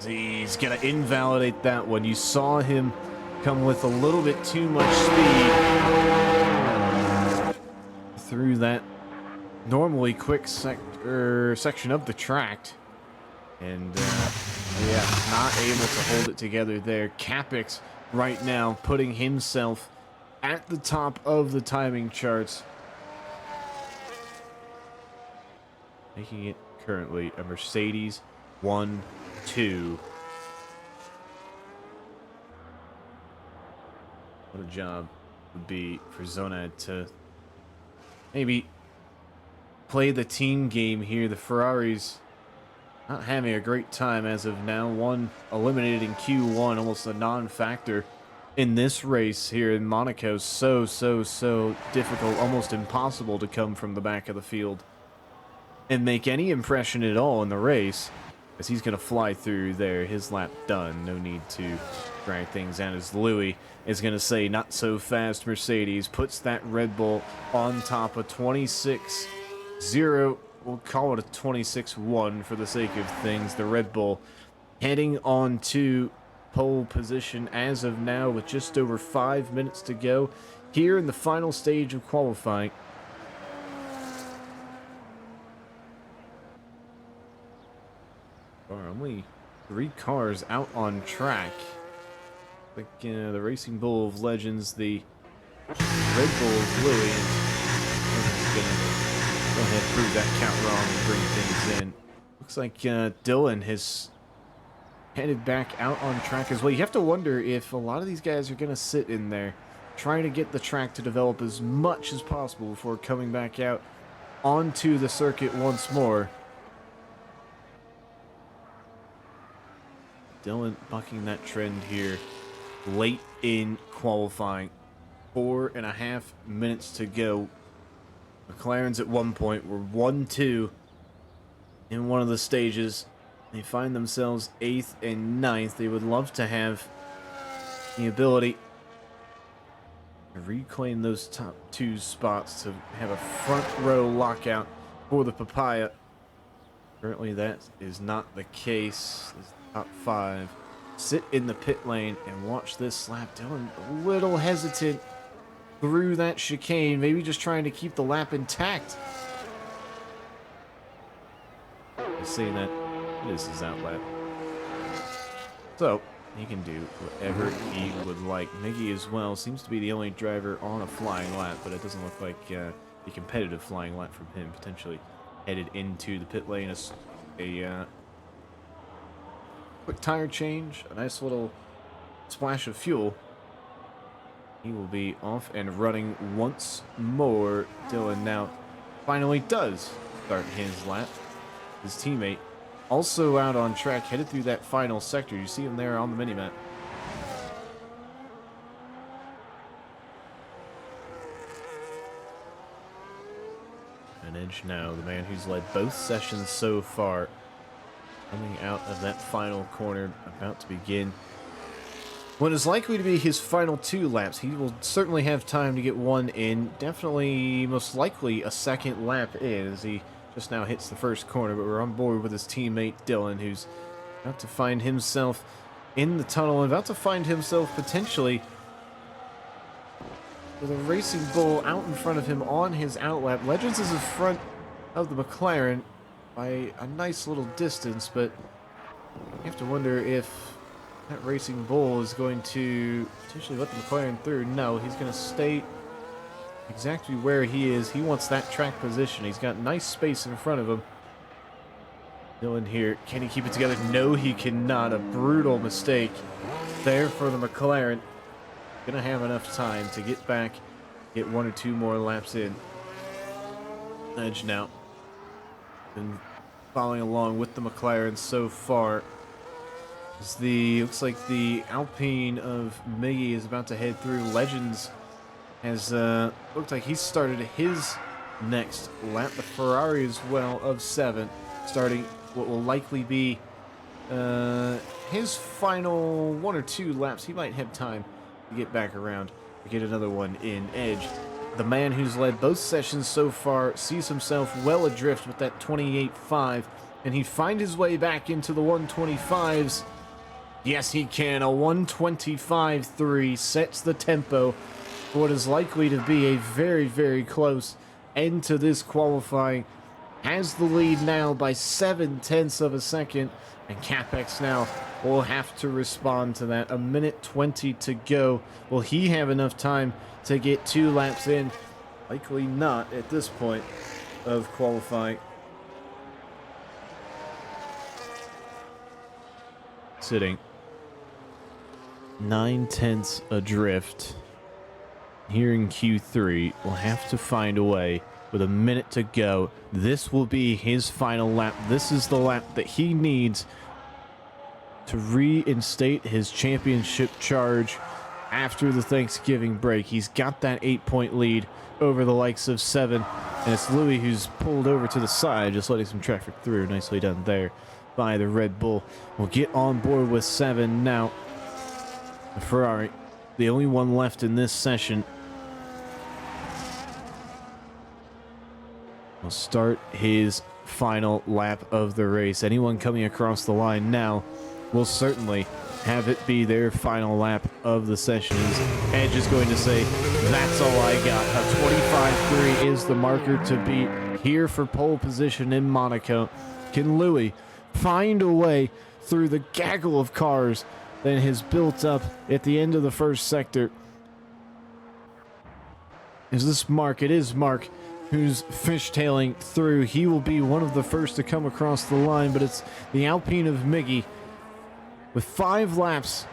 He's going to invalidate that one. You saw him come with a little bit too much speed through that normally quick section of the track. And, yeah, not able to hold it together there. Capix right now putting himself at the top of the timing charts, making it currently a Mercedes 1-2. What a job would be for Zonad to maybe play the team game here. The Ferraris not having a great time as of now. One eliminated in Q1, almost a non-factor in this race here in Monaco. So difficult, almost impossible to come from the back of the field and make any impression at all in the race, as he's going to fly through there. His lap done. No need to drag things out, as Louis is going to say, not so fast Mercedes. Puts that Red Bull on top of 26.0. We'll call it a 26.1 for the sake of things. The Red Bull heading on to pole position as of now with just over 5 minutes to go here in the final stage of qualifying. Only 3 cars out on track. Like the Racing Bull of Legends, the Red Bull of Louis. Go ahead and prove that count wrong and bring things in. Looks like Dylan has headed back out on track as well. You have to wonder if a lot of these guys are going to sit in there trying to get the track to develop as much as possible before coming back out onto the circuit once more. Dylan bucking that trend here late in qualifying. 4.5 minutes to go. McLaren's at one point were 1-2 in one of the stages. They find themselves 8th and 9th. They would love to have the ability to reclaim those top 2 spots to have a front row lockout for the Papaya. Currently that is not the case. This top 5 sit in the pit lane and watch this lap. Dylan a little hesitant through that chicane, maybe just trying to keep the lap intact. I say that this is out lap, so he can do whatever he would like. Miggy as well seems to be the only driver on a flying lap, but it doesn't look like a competitive flying lap from him. Potentially headed into the pit lane. A quick tire change, a nice little splash of fuel. He will be off and running once more. Dylan now finally does start his lap. His teammate also out on track, headed through that final sector. You see him there on the minimap. An edge now, the man who's led both sessions so far, coming out of that final corner, about to begin what is likely to be his final 2 laps. He will certainly have time to get one in. Definitely, most likely, a second lap in as he just now hits the first corner. But we're on board with his teammate Dylan, who's about to find himself in the tunnel and about to find himself potentially with a Racing Bull out in front of him on his outlap. Legends is in front of the McLaren by a nice little distance, but you have to wonder if that Racing Bull is going to potentially let the McLaren through. No, he's going to stay exactly where he is. He wants that track position. He's got nice space in front of him. Dylan here, can he keep it together? No, he cannot. A brutal mistake there for the McLaren. Gonna have enough time to get back, get 1 or 2 more laps in. Edge now. Been following along with the McLaren so far. Looks like the Alpine of Miggy is about to head through. Legends has looked like he's started his next lap. The Ferrari as well of 7, starting what will likely be his final 1 or 2 laps. He might have time to get back around to get another one in. Edge, the man who's led both sessions so far, sees himself well adrift with that 28.5, and he'd find his way back into the 125s. Yes, he can. A 125.3 sets the tempo for what is likely to be a very, very close end to this qualifying. Has the lead now by 0.7 of a second, and Capex now will have to respond to that. 1:20 to go. Will he have enough time to get 2 laps in? Likely not at this point of qualifying. Sitting 9/10 adrift here in Q3. Will have to find a way with 1 minute to go. This will be his final lap. This is the lap that he needs to reinstate his championship charge after the Thanksgiving break. He's got that 8-point lead over the likes of 7, and it's Louis who's pulled over to the side, just letting some traffic through. Nicely done there by the Red Bull. We'll get on board with 7 now. The Ferrari, the only one left in this session, will start his final lap of the race. Anyone coming across the line now will certainly have it be their final lap of the session. Edge is going to say, that's all I got. A 25.3 is the marker to beat here for pole position in Monaco. Can Louis find a way through the gaggle of cars that has built up at the end of the first sector? Is this Mark? It is Mark who's fishtailing through. He will be one of the first to come across the line, but it's the Alpine of Miggy with 5 laps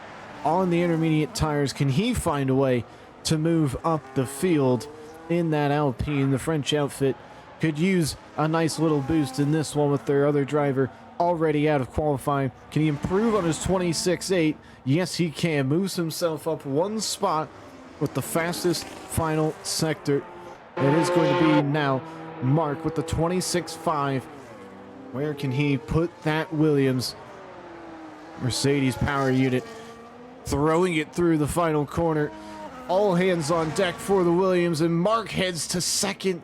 on the intermediate tires. Can he find a way to move up the field in that Alpine? The French outfit could use a nice little boost in this one with their other driver already out of qualifying. Can he improve on his 26.8? Yes, he can. Moves himself up 1 spot with the fastest final sector. It is going to be now Mark with the 26.5. Where can he put that Williams Mercedes power unit? Throwing it through the final corner. All hands on deck for the Williams, and Mark heads to second.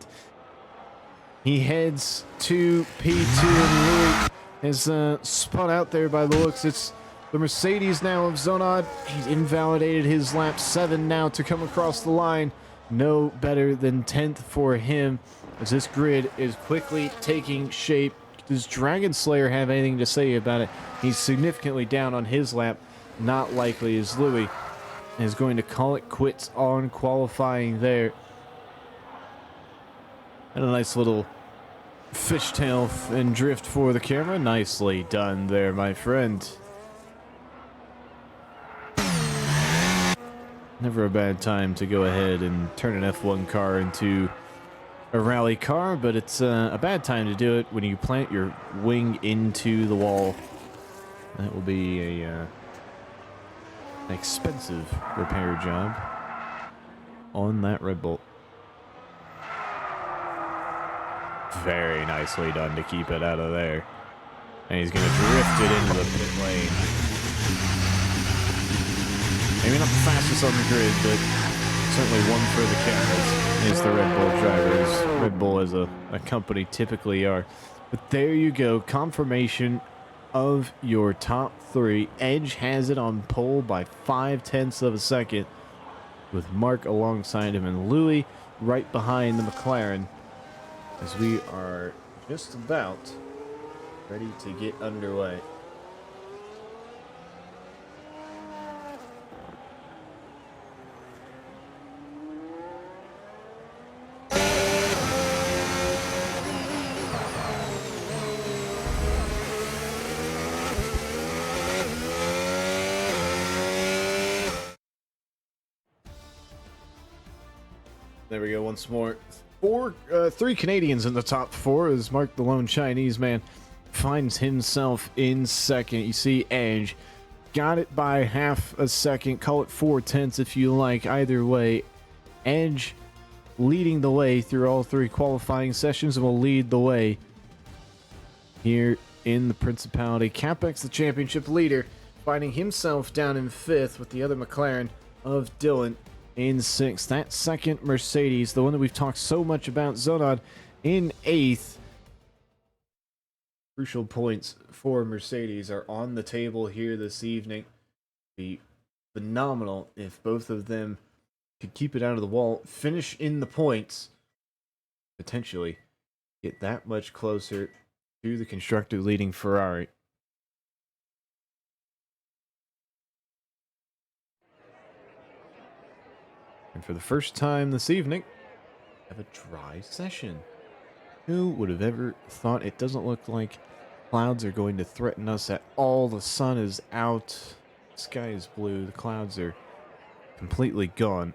He heads to P2, and Louis is spun out there by the looks. It's the Mercedes now of Zonad. He's invalidated his lap 7 now to come across the line. No better than 10th for him, as this grid is quickly taking shape. Does Dragon Slayer have anything to say about it? He's significantly down on his lap. Not likely, as Louis is going to call it quits on qualifying there. And a nice little fishtail and drift for the camera. Nicely done there, my friend. Never a bad time to go ahead and turn an F1 car into a rally car, but it's a bad time to do it when you plant your wing into the wall. That will be an expensive repair job on that Red Bull. Very nicely done to keep it out of there. And he's going to drift it into the pit lane. Maybe not the fastest on the grid, but certainly one for the cameras is the Red Bull drivers. Red Bull as a company typically are. But there you go. Confirmation of your top 3. Edge has it on pole by 0.5 of a second, with Mark alongside him and Louis right behind the McLaren, as we are just about ready to get underway. There we go, once more. 3 Canadians in the top 4 as Mark, the lone Chinese man, finds himself in second. You see Edge got it by 0.5 second. Call it 0.4 if you like. Either way, Edge leading the way through all 3 qualifying sessions and will lead the way here in the Principality. Capex, the championship leader, finding himself down in 5th with the other McLaren of Dylan in 6th. That second Mercedes, the one that we've talked so much about, Zonad, in 8th. Crucial points for Mercedes are on the table here this evening. Be phenomenal if both of them could keep it out of the wall, finish in the points, potentially get that much closer to the constructor leading Ferrari. And for the first time this evening, have a dry session. Who would have ever thought? It doesn't look like clouds are going to threaten us at all. The sun is out. The sky is blue. The clouds are completely gone.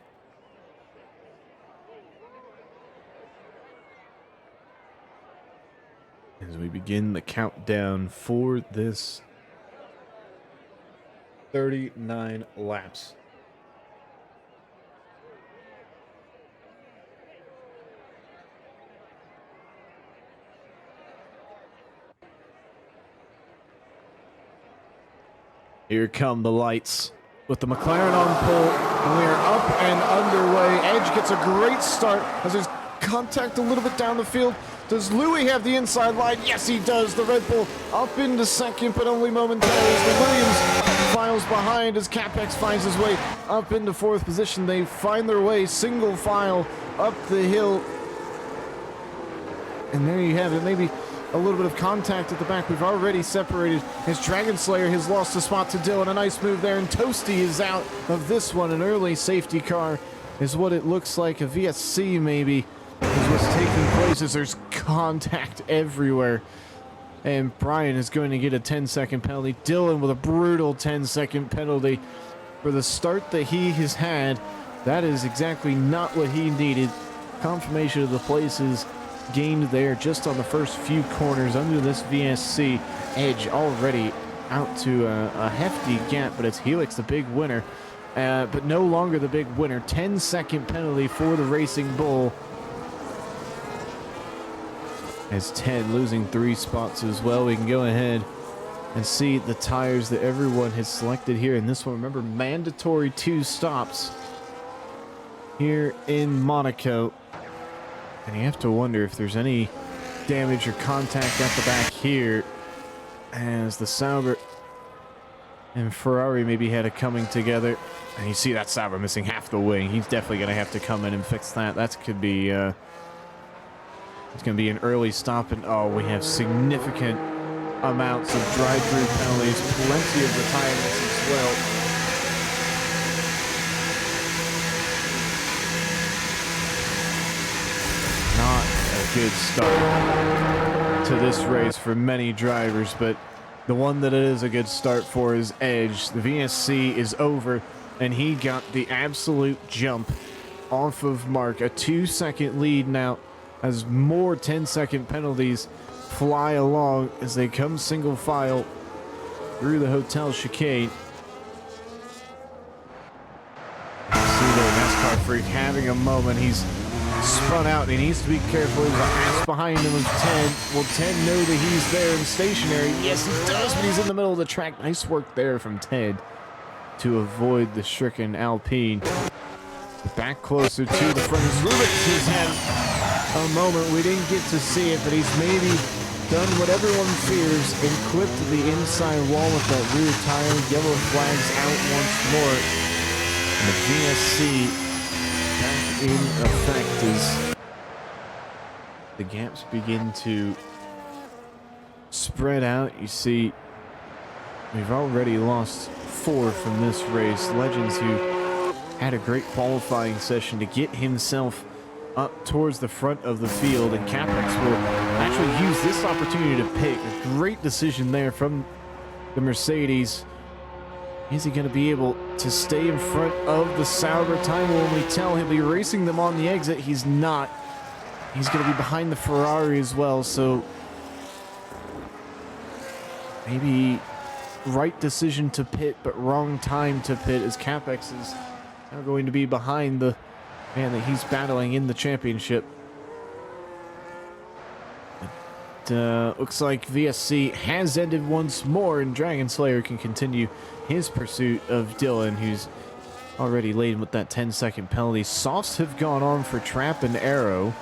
As we begin the countdown for this 39 laps. Here come the lights with the McLaren on pole, and we are up and underway. Edge gets a great start as there's contact a little bit down the field. Does Louis have the inside line? Yes, he does. The Red Bull up into second, but only momentarily as the Williams files behind as Capex finds his way up into 4th position. They find their way single file up the hill. And there you have it. Maybe a little bit of contact at the back. We've already separated. His Dragon Slayer has lost a spot to Dylan. A nice move there, and Toasty is out of this one. An early safety car is what it looks like. A VSC maybe is what's taking place as there's contact everywhere. And Brian is going to get a 10-second penalty. Dylan with a brutal 10-second penalty for the start that he has had. That is exactly not what he needed. Confirmation of the places gained there just on the first few corners under this VSC. Edge already out to a hefty gap, but it's Helix the big winner. But no longer the big winner. 10-second penalty for the Racing Bull. As Ted losing 3 spots as well. We can go ahead and see the tires that everyone has selected here in this one. Remember, mandatory 2 stops here in Monaco. And you have to wonder if there's any damage or contact at the back here, as the Sauber and Ferrari maybe had a coming together. And you see that Sauber missing half the wing. He's definitely going to have to come in and fix that. That could be... it's going to be an early stop, and oh, we have significant amounts of drive-through penalties, plenty of retirements as well. Not a good start to this race for many drivers, but the one that it is a good start for is Edge. The VSC is over, and he got the absolute jump off of Mark. A 2-second lead now, as more 10-second penalties fly along as they come single file through the hotel chicane. See there, NASCAR Freak having a moment. He's spun out and he needs to be careful. There's an ass behind him of Ted. Will Ted know that he's there and stationary? Yes, he does, but he's in the middle of the track. Nice work there from Ted to avoid the stricken Alpine. Back closer to the front as Rubix has had a moment. We didn't get to see it, but he's maybe done what everyone fears and clipped the inside wall with that rear tire. Yellow flags out once more. And the VSC back in effect as the gaps begin to spread out. You see, we've already lost 4 from this race. Legends, who had a great qualifying session to get himself up towards the front of the field, and Capex will actually use this opportunity to pick. A great decision there from the Mercedes. Is he going to be able to stay in front of the Sauber? Time will only tell. He'll be racing them on the exit. He's not. He's going to be behind the Ferrari as well, so maybe right decision to pit, but wrong time to pit, as Capex is now going to be behind the man that he's battling in the championship. Looks like VSC has ended once more, and Dragon Slayer can continue his pursuit of Dylan, who's already laden with that 10-second penalty. Softs have gone on for Trap and Arrow.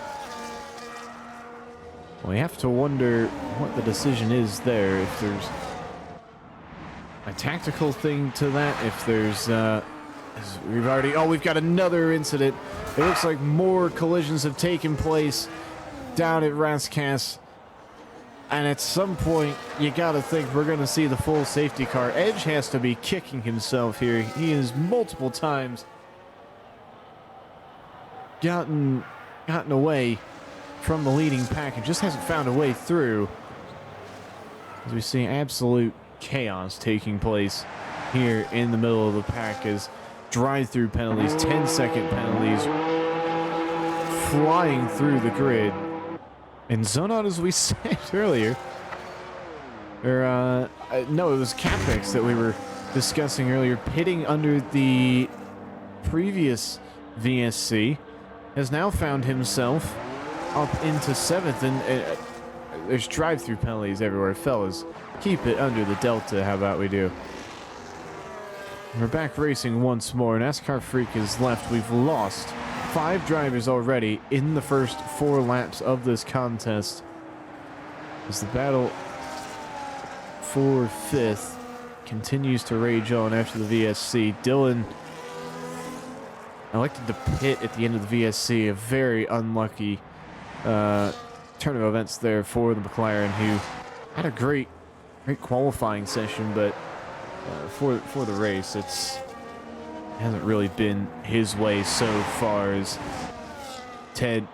We have to wonder what the decision is there. If there's a tactical thing to that, if there's we've got another incident. It looks like more collisions have taken place down at Rascasse. And at some point, you gotta think we're gonna see the full safety car. Edge has to be kicking himself here. He has multiple times gotten away from the leading pack and just hasn't found a way through. As we see absolute chaos taking place here in the middle of the pack, as drive-through penalties, 10-second penalties flying through the grid. And zone out, as we said earlier, or no, it was Capex that we were discussing earlier, pitting under the previous VSC, has now found himself up into 7th, and there's drive-through penalties everywhere. Fellas, keep it under the Delta, how about we do? We're back racing once more. NASCAR Freak is left. We've lost 5 drivers already in the first 4 laps of this contest, as the battle for 5th continues to rage on after the VSC. Dylan elected to pit at the end of the VSC. A very unlucky turn of events there for the McLaren, who had a great qualifying session, but for the race, it hasn't really been his way so far, as Ted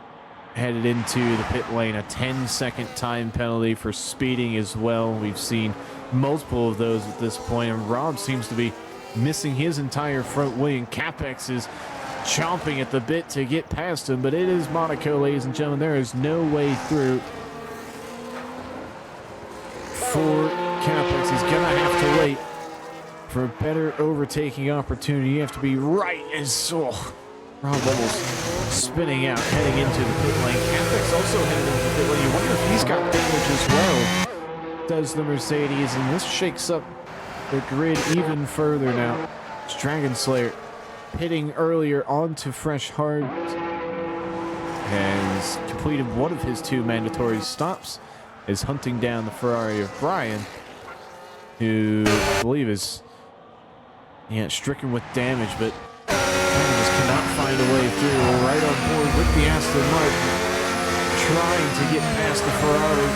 headed into the pit lane. A 10-second time penalty for speeding as well. We've seen multiple of those at this point, and Rob seems to be missing his entire front wing. Capex is chomping at the bit to get past him, but it is Monaco, ladies and gentlemen. There is no way through for Capex. He's gonna have to wait for a better overtaking opportunity. You have to be right as Rob almost spinning out, heading into the pit lane. Capex also headed into the pit lane. You wonder if he's got damage as well. Does the Mercedes, and this shakes up the grid even further now. It's Dragon Slayer pitting earlier onto Fresh Hard, has completed one of his 2 mandatory stops, is hunting down the Ferrari of Brian, who I believe is stricken with damage, but just cannot find a way through. We're right on board with the Aston Martin, trying to get past the Ferrari.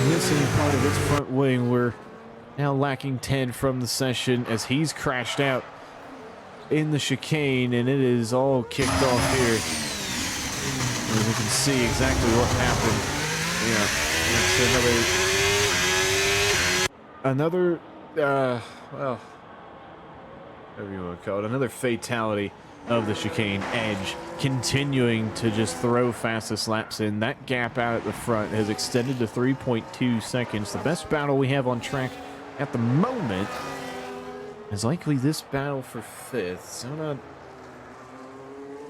Missing part of its front wing. We're now lacking 10 from the session as he's crashed out in the chicane, and it is all kicked off here. As you can see exactly what happened. It's another well, whatever you want to call it, another fatality of the chicane edge, continuing to just throw fastest laps in. That gap out at the front has extended to 3.2 seconds. The best battle we have on track at the moment is likely this battle for 5th. So not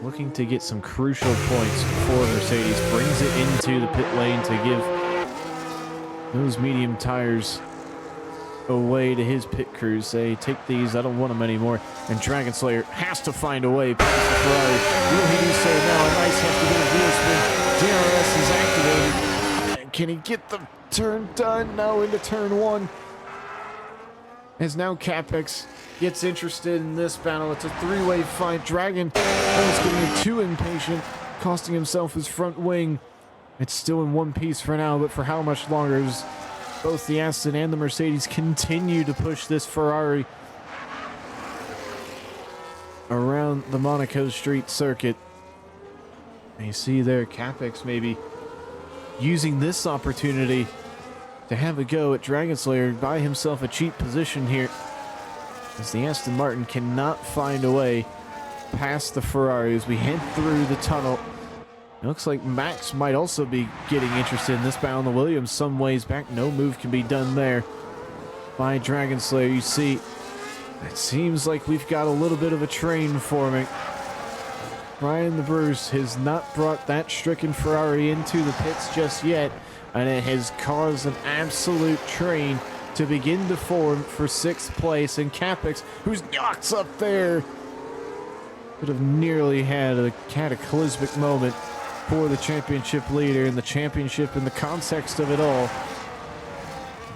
looking to get some crucial points for Mercedes. Brings it into the pit lane to give those medium tires away to his pit crew. Say, take these, I don't want them anymore. And Dragon Slayer has to find a way past the Ferrari. Will he do so now? A nice hefty bit of wheel spin. DRS is activated. And can he get the turn done? No, into turn 1. As now Capex gets interested in this battle. It's a 3-way fight. Dragon almost getting too impatient, costing himself his front wing. It's still in one piece for now, but for how much longer? As both the Aston and the Mercedes continue to push this Ferrari around the Monaco street circuit. And you see there, Capex maybe using this opportunity to have a go at Dragon Slayer, buy himself a cheap position here, as the Aston Martin cannot find a way past the Ferrari as we head through the tunnel. It looks like Max might also be getting interested in this battle. The Williams some ways back. No move can be done there by Dragon Slayer. You see, it seems like we've got a little bit of a train forming. Brian the Bruce has not brought that stricken Ferrari into the pits just yet, and it has caused an absolute train to begin to form for 6th place. And Capex, who's knocks up there, could have nearly had a cataclysmic moment for the championship leader, and the championship in the context of it all.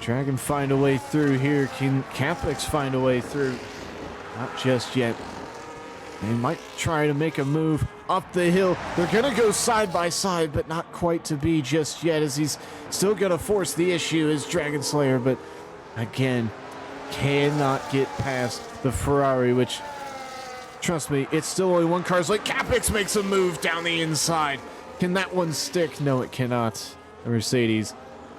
Dragon find a way through here. Can Capex find a way through? Not just yet. They might try to make a move up the hill. They're gonna go side by side, but not quite to be just yet, as he's still gonna force the issue as Dragon Slayer, but again, cannot get past the Ferrari, which, trust me, it's still only one car's like Capex makes a move down the inside. Can that one stick? No, it cannot. The Mercedes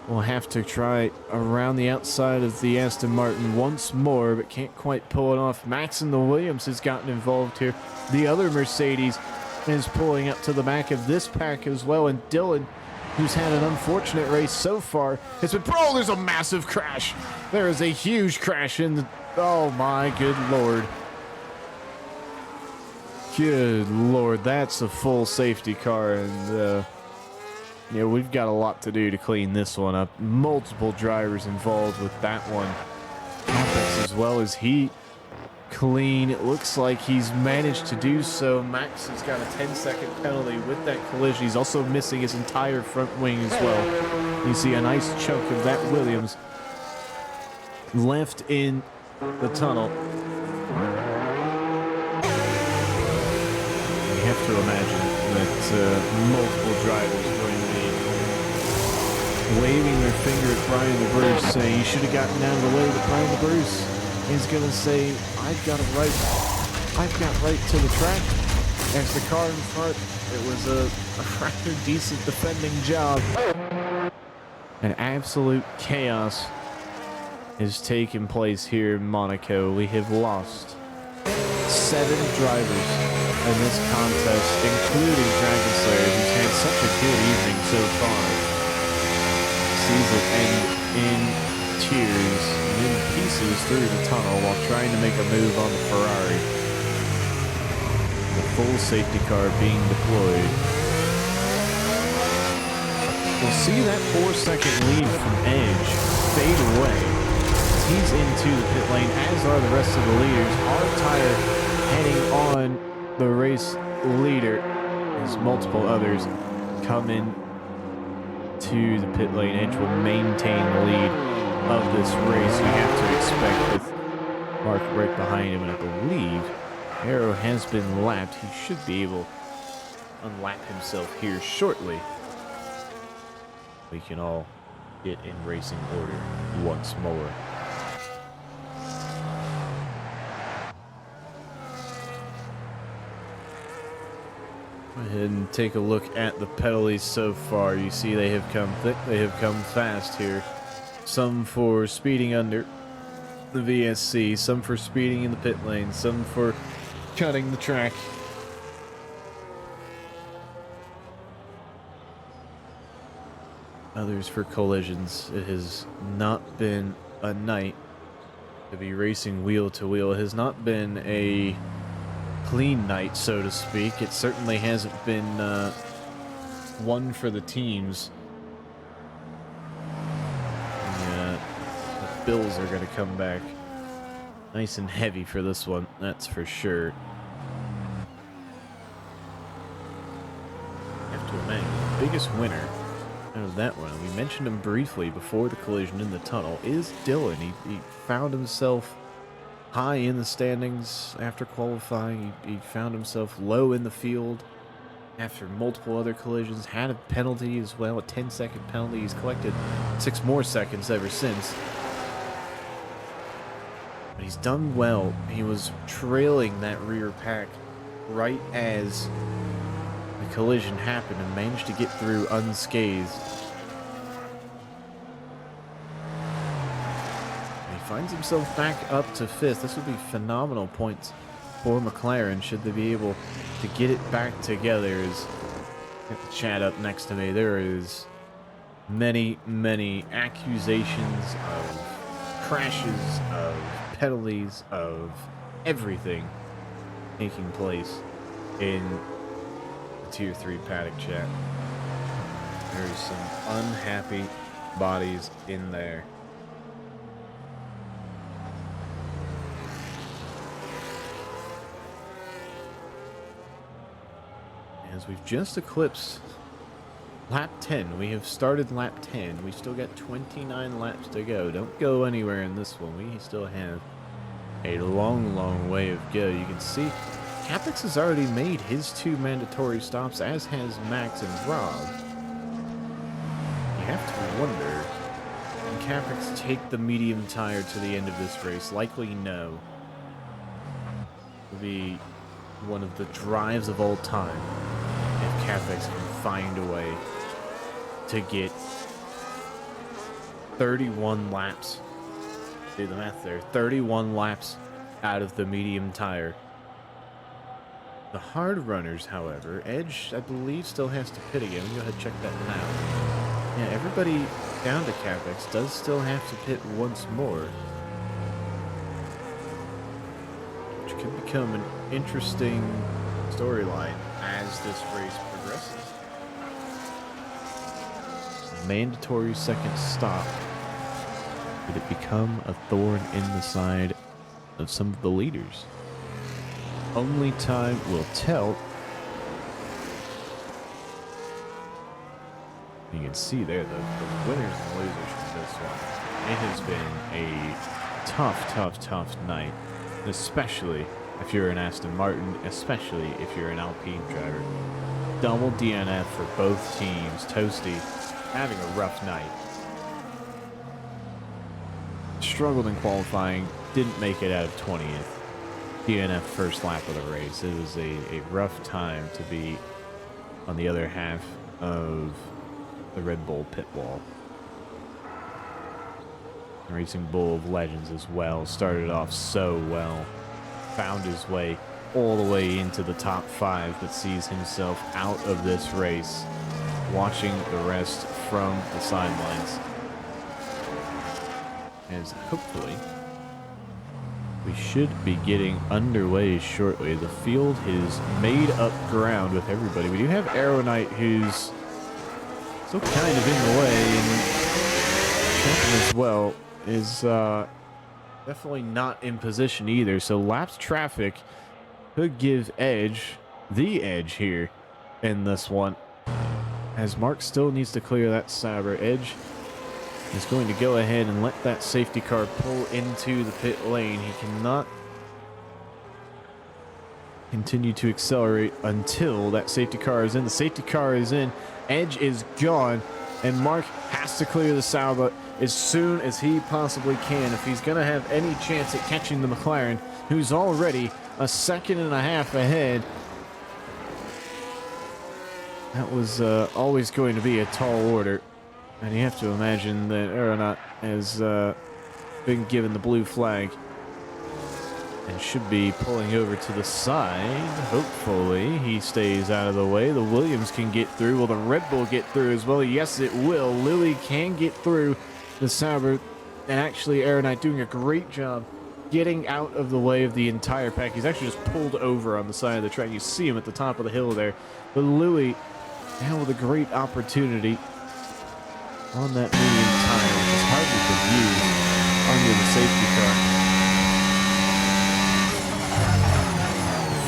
will have to try around the outside of the Aston Martin once more, but can't quite pull it off. Max and the Williams has gotten involved here. The other Mercedes is pulling up to the back of this pack as well, and Dylan, who's had an unfortunate race so far, has been... Bro, there's a massive crash. There is a huge crash in the... Oh my good lord. Good lord, that's a full safety car, and yeah, we've got a lot to do to clean this one up. Multiple drivers involved with that one. Capex as well, as he clean. It looks like he's managed to do so. Max has got a 10-second penalty with that collision. He's also missing his entire front wing as well. You see a nice chunk of that Williams left in the tunnel. You have to imagine that multiple drivers are going to be waving their finger at Brian the Bruce, saying, you should have gotten out of the way. But Brian the Bruce is going to say, I've got a right I've got right to the track. As the car in front, it was a rather decent defending job. An absolute chaos is taking place here in Monaco. We have lost 7 drivers in this contest, including Dragon Slayer, who's had such a good evening so far. Sees it end in tears and in pieces through the tunnel while trying to make a move on the Ferrari. The full safety car being deployed. We'll see that 4-second lead from Edge fade away. He's into the pit lane, as are the rest of the leaders. Our tire heading on the race leader as multiple others come in to the pit lane. Edge will maintain the lead of this race. We have to expect with Mark right behind him, and I believe Arrow has been lapped. He should be able to unlap himself here shortly. We can all get in racing order once more. Go ahead and take a look at the penalties so far. You see they have come thick, they have come fast here. Some for speeding under the VSC, some for speeding in the pit lane, some for cutting the track. Others for collisions. It has not been a night to be racing wheel to wheel. It has not been a clean night, so to speak. It certainly hasn't been one for the teams. Yeah, the Bills are going to come back nice and heavy for this one, that's for sure. I have to imagine the biggest winner out of that one, we mentioned him briefly before the collision in the tunnel, is Dylan. He found himself high in the standings after qualifying. He found himself low in the field after multiple other collisions, had a penalty as well, a 10-second penalty. He's collected 6 more seconds ever since. But he's done well. He was trailing that rear pack right as the collision happened and managed to get through unscathed. He finds himself back up to 5th. This would be phenomenal points for McLaren should they be able to get it back together. As get the chat up next to me, there is many accusations of crashes, of penalties, of everything taking place in Tier 3 paddock chat. There's some unhappy bodies in there. As we've just eclipsed lap 10, we have started lap 10. We still got 29 laps to go. Don't go anywhere in this one. We still have a long way of go. You can see Capex has already made his 2 mandatory stops, as has Max and Rob. You have to wonder, can Capex take the medium tire to the end of this race? Likely no. It'll be one of the drives of all time if Capex can find a way to get 31 laps. Do the math there. 31 laps out of the medium tire. The hard runners, however, Edge, I believe, still has to pit again. Go ahead and check that now. Yeah, everybody down to Capex does still have to pit once more, which could become an interesting storyline as this race progresses. Mandatory second stop. Could it become a thorn in the side of some of the leaders? Only time will tell. You can see there the winners and losers from this one. It has been a tough night, especially if you're an Aston Martin, especially if you're an Alpine driver. Double DNF for both teams. Toasty having a rough night. Struggled in qualifying, didn't make it out of 20th. DNF first lap of the race. It was a rough time to be on the other half of the Red Bull pit wall. Racing Bull of Legends as well. Started off so well. Found his way all the way into the top 5, but sees himself out of this race, watching the rest from the sidelines. As hopefully we should be getting underway shortly. The field has made up ground with everybody. We do have Aeronite, who's still kind of in the way, and Champion as well is definitely not in position either. So laps traffic could give the edge here in this one, as Mark still needs to clear that Sauber. Edge is going to go ahead and let that safety car pull into the pit lane. He cannot continue to accelerate until that safety car is in. The safety car is in. Edge is gone, and Mark has to clear the Sauber as soon as he possibly can if he's going to have any chance at catching the McLaren, who's already a second and a half ahead. That was always going to be a tall order. And you have to imagine that Aeronaut has been given the blue flag and should be pulling over to the side. Hopefully he stays out of the way. The Williams can get through. Will the Red Bull get through as well? Yes, it will. Lily can get through the Sauber. And actually Aeronaut doing a great job getting out of the way of the entire pack. He's actually just pulled over on the side of the track. You see him at the top of the hill there. But Louis now with a great opportunity on that medium tire, which is hardly to use under the safety car.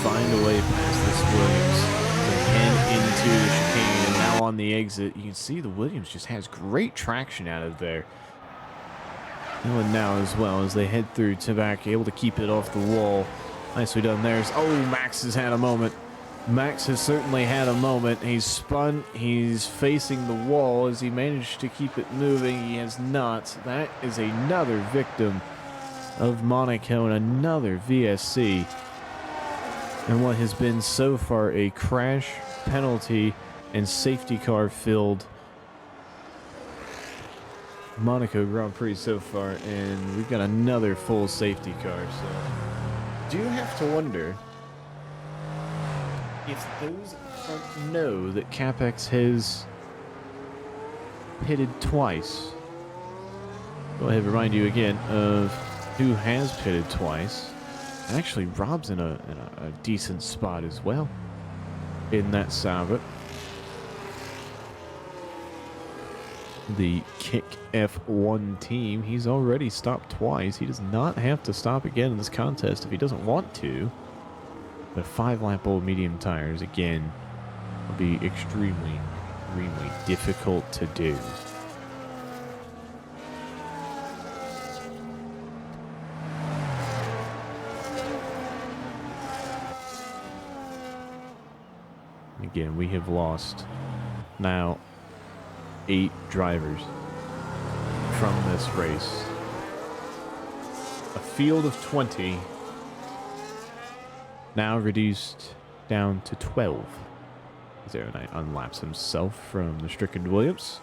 Find a way past this Williams and into the chicane, and now on the exit. You can see the Williams just has great traction out of there. And now as well as they head through to back, able to keep it off the wall. Nicely done there. Oh, Max has had a moment. Max has certainly had a moment. He's spun. He's facing the wall. As he managed to keep it moving, he has not. That is another victim of Monaco and another VSC. And what has been so far a crash, penalty, and safety car filled Monaco Grand Prix so far. And we've got another full safety car. So do you have to wonder if those in front know that Capex has pitted twice? Go ahead and remind you again of who has pitted twice. Actually, Rob's in a decent spot as well in that Sauber. The Kick F1 team, he's already stopped twice. He does not have to stop again in this contest if he doesn't want to. But 5-lap old medium tires, again, will be extremely difficult to do. Again, we have lost now 8 drivers from this race. A field of 20 now reduced down to 12. Aeronite unlaps himself from the stricken Williams.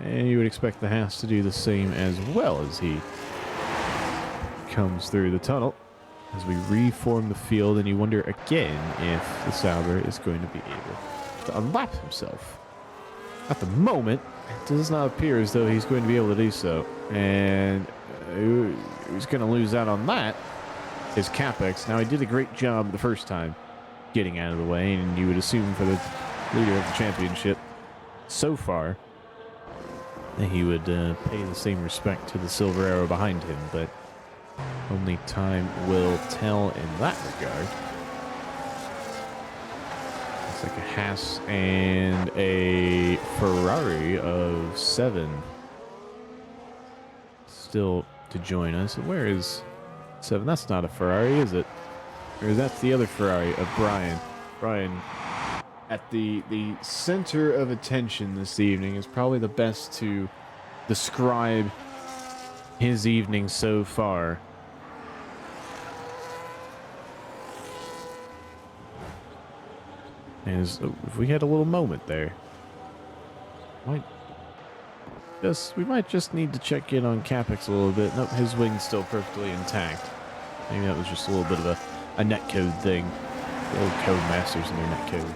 And you would expect the Haas to do the same as well as he comes through the tunnel as we reform the field, and you wonder again if the Sauber is going to be able to unlap himself. At the moment, it does not appear as though he's going to be able to do so. And who's going to lose out on that is Capex. Now, he did a great job the first time getting out of the way, and you would assume for the leader of the championship so far that he would pay the same respect to the silver arrow behind him, but only time will tell in that regard. It's like a Haas and a Ferrari of 7 still to join us. Where is 7? That's not a Ferrari, is it? Or that's the other Ferrari of Brian. Brian, at the center of attention this evening, is probably the best to describe his evening so far. As if we had a little moment there. We might just need to check in on Capex a little bit. Nope, his wing's still perfectly intact. Maybe that was just a little bit of a netcode thing. The old code masters and their netcode.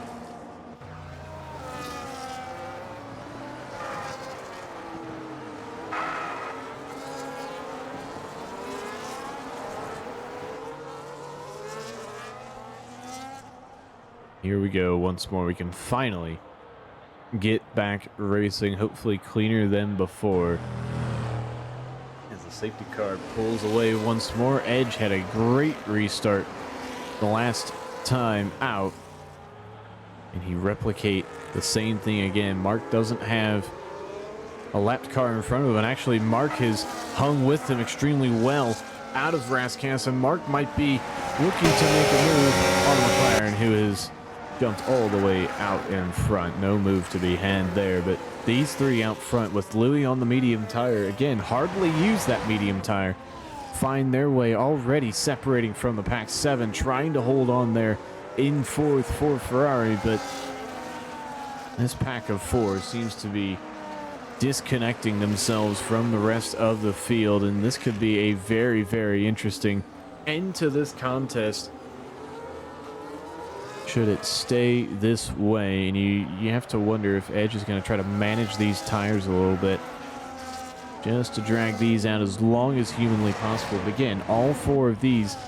Here we go once more. We can finally get back racing, hopefully cleaner than before. As the safety car pulls away once more. Edge had a great restart the last time out, and he replicate the same thing again. Mark doesn't have a lapped car in front of him, and actually Mark has hung with him extremely well out of Rascasse, and Mark might be looking to make a move on McLaren, who is jumped all the way out in front. No move to be had there, but these three out front with Louis on the medium tire, again, hardly use that medium tire, find their way already separating from the pack 7, trying to hold on there in fourth for Ferrari, but this pack of 4 seems to be disconnecting themselves from the rest of the field, and this could be a very, very interesting end to this contest should it stay this way. And you have to wonder if Edge is going to try to manage these tires a little bit just to drag these out as long as humanly possible. But again, all 4 of these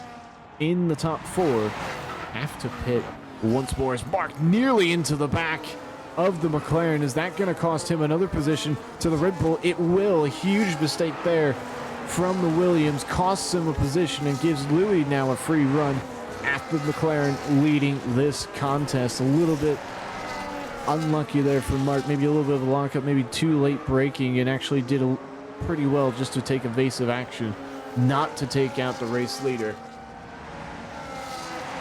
in the top 4 have to pit once more as Mark nearly into the back of the McLaren. Is that going to cost him another position to the Red Bull? It will. A huge mistake there from the Williams costs him a position and gives Louis now a free run at the McLaren, leading this contest. A little bit unlucky there for Mark, maybe a little bit of a lockup, maybe too late braking, and actually did pretty well just to take evasive action, not to take out the race leader.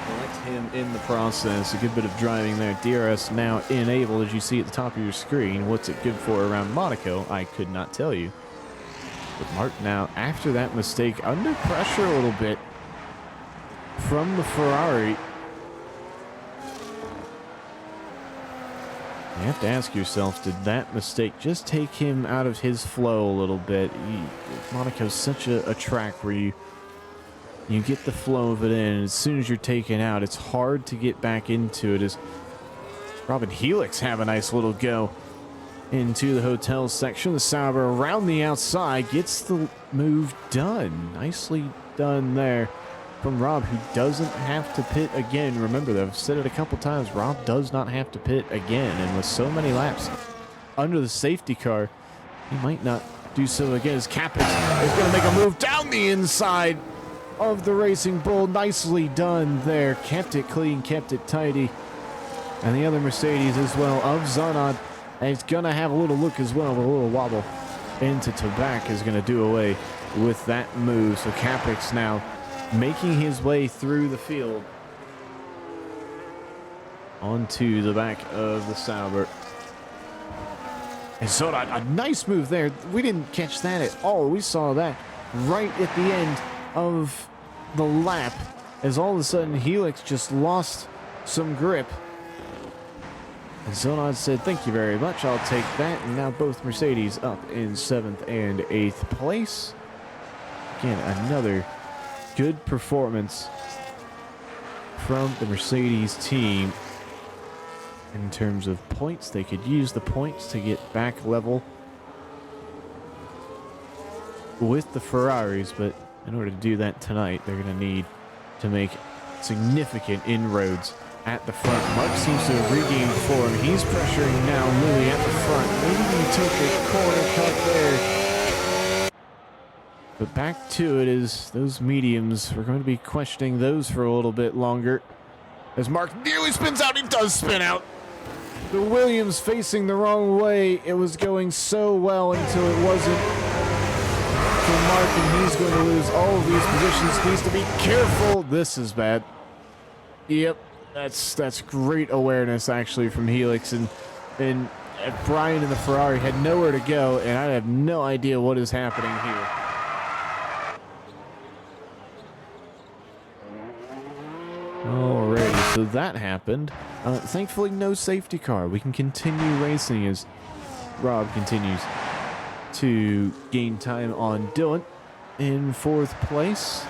Select him in the process. A good bit of driving there. DRS now enabled, as you see at the top of your screen. What's it good for around Monaco? I could not tell you. But Mark now, after that mistake, under pressure a little bit from the Ferrari. You have to ask yourself, did that mistake just take him out of his flow a little bit? Monaco's such a track where you get the flow of it in, and as soon as you're taken out, it's hard to get back into it. As Robin Helix have a nice little go into the hotel section. The Sauber around the outside gets the move done. Nicely done there from Rob, who doesn't have to pit again. Remember, though, I've said it a couple times, Rob does not have to pit again, and with so many laps under the safety car, he might not do so again, as Capex is going to make a move down the inside of the Racing Bull. Nicely done there. Kept it clean, kept it tidy. And the other Mercedes as well of Zonod, and he's going to have a little look as well, with a little wobble into Tabac is going to do away with that move. So Capex now making his way through the field onto the back of the Sauber. And so a nice move there. We didn't catch that at all. We saw that right at the end of the lap, as all of a sudden Helix just lost some grip. And Zonod said, "Thank you very much, I'll take that." And now both Mercedes up in 7th and 8th place. Again, another good performance from the Mercedes team in terms of points. They could use the points to get back level with the Ferraris, but in order to do that tonight, they're going to need to make significant inroads at the front. Mark seems to have regained form. He's pressuring now Louis at the front. Maybe he took a corner cut there. But back to it is those mediums. We're going to be questioning those for a little bit longer. As Mark nearly spins out, he does spin out. The Williams facing the wrong way. It was going so well until it wasn't for Mark, and he's going to lose all of these positions. Needs to be careful. This is bad. Yep, that's great awareness actually from Helix, and Brian and the Ferrari had nowhere to go, and I have no idea what is happening here. Alrighty, So that happened. Thankfully, no safety car. We can continue racing as Rob continues to gain time on Dylan in 4th place.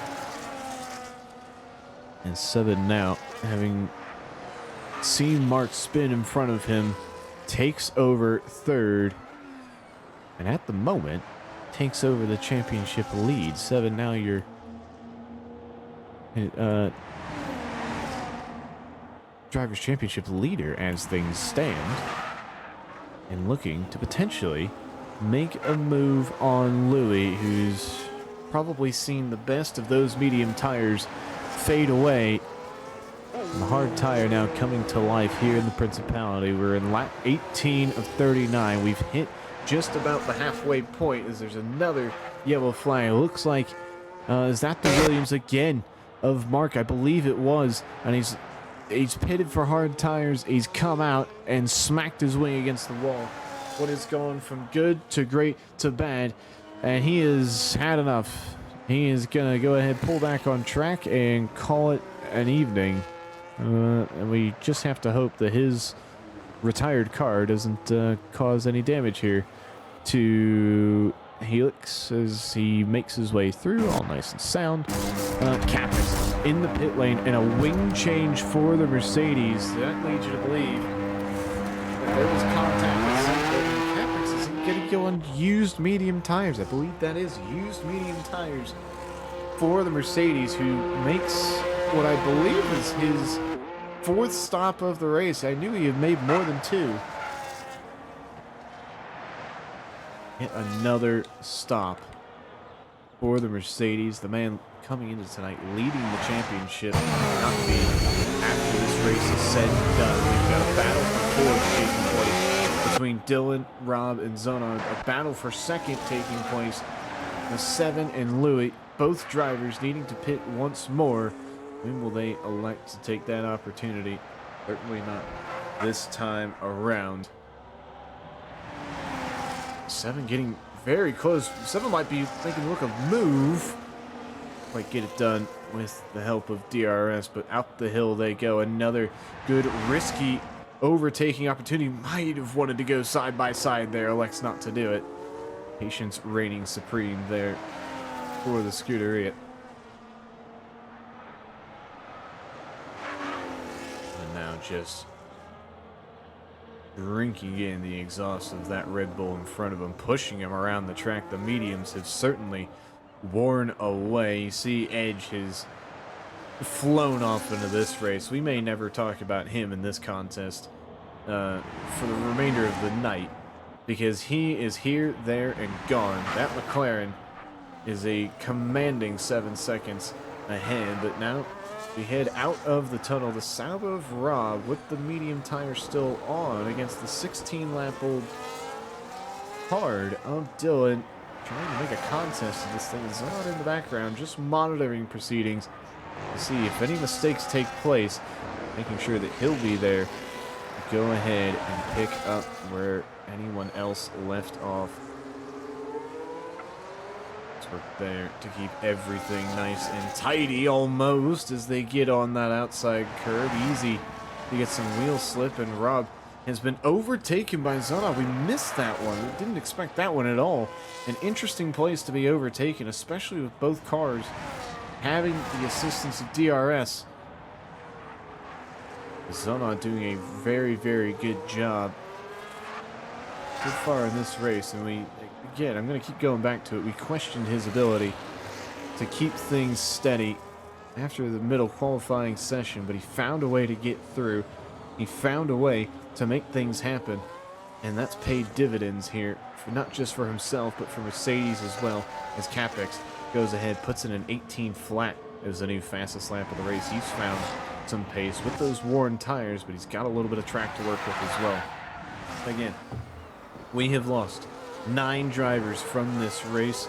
And 7 now, having seen Mark spin in front of him, takes over 3rd. And at the moment, takes over the championship lead. 7 now, you're Drivers' Championship leader as things stand. And looking to potentially make a move on Louis, who's probably seen the best of those medium tires fade away. And the hard tire now coming to life here in the Principality. We're in lap 18 of 39. We've hit just about the halfway point as there's another yellow flag. It looks like, is that the Williams again of Mark? I believe it was. And he's pitted for hard tires. He's come out and smacked his wing against the wall. What has gone from good to great to bad. And he has had enough. He is going to go ahead, pull back on track, and call it an evening. And we just have to hope that his retired car doesn't cause any damage here to Helix as he makes his way through, all nice and sound. Capis in the pit lane, and a wing change for the Mercedes. That leads you to believe that there was contact with something. Capis isn't going to go on used medium tires. I believe that is used medium tires for the Mercedes, who makes what I believe is his 4th stop of the race. I knew he had made more than 2. Yet another stop for the Mercedes. The man coming into tonight leading the championship. Not be after this race is said and done. We've got a battle for 4th taking place between Dylan, Rob, and Zonard. A battle for 2nd taking place with 7 and Louis. Both drivers needing to pit once more. When will they elect to take that opportunity? Certainly not this time around. 7 getting very close. 7 might be thinking, look, a move. Might get it done with the help of DRS, but out the hill they go. Another good, risky overtaking opportunity. Might have wanted to go side by side there. Elects not to do it. Patience reigning supreme there for the Scuderia. And now just drinking in the exhaust of that Red Bull in front of him, pushing him around the track. The mediums have certainly worn away. You see Edge has flown off into this race. We may never talk about him in this contest for the remainder of the night, because he is here, there, and gone. That McLaren is a commanding 7 seconds ahead, but now we head out of the tunnel. The Sauber of Rob with the medium tire still on against the 16-lap-old hard of Dylan, trying to make a contest of this thing. It's not in the background, just monitoring proceedings to see if any mistakes take place, making sure that he'll be there to go ahead and pick up where anyone else left off. Work there to keep everything nice and tidy almost as they get on that outside curb. Easy to get some wheel slip, and Rob has been overtaken by Zana. We missed that one. We didn't expect that one at all. An interesting place to be overtaken, especially with both cars having the assistance of DRS. Zana doing a very, very good job so far in this race, and we, again, I'm going to keep going back to it. We questioned his ability to keep things steady after the middle qualifying session, but he found a way to get through. He found a way to make things happen, and that's paid dividends here, for not just for himself, but for Mercedes as well, as Capex goes ahead, puts in an 18 flat. It was the new fastest lap of the race. He's found some pace with those worn tires, but he's got a little bit of track to work with as well. Again, we have lost 9 drivers from this race,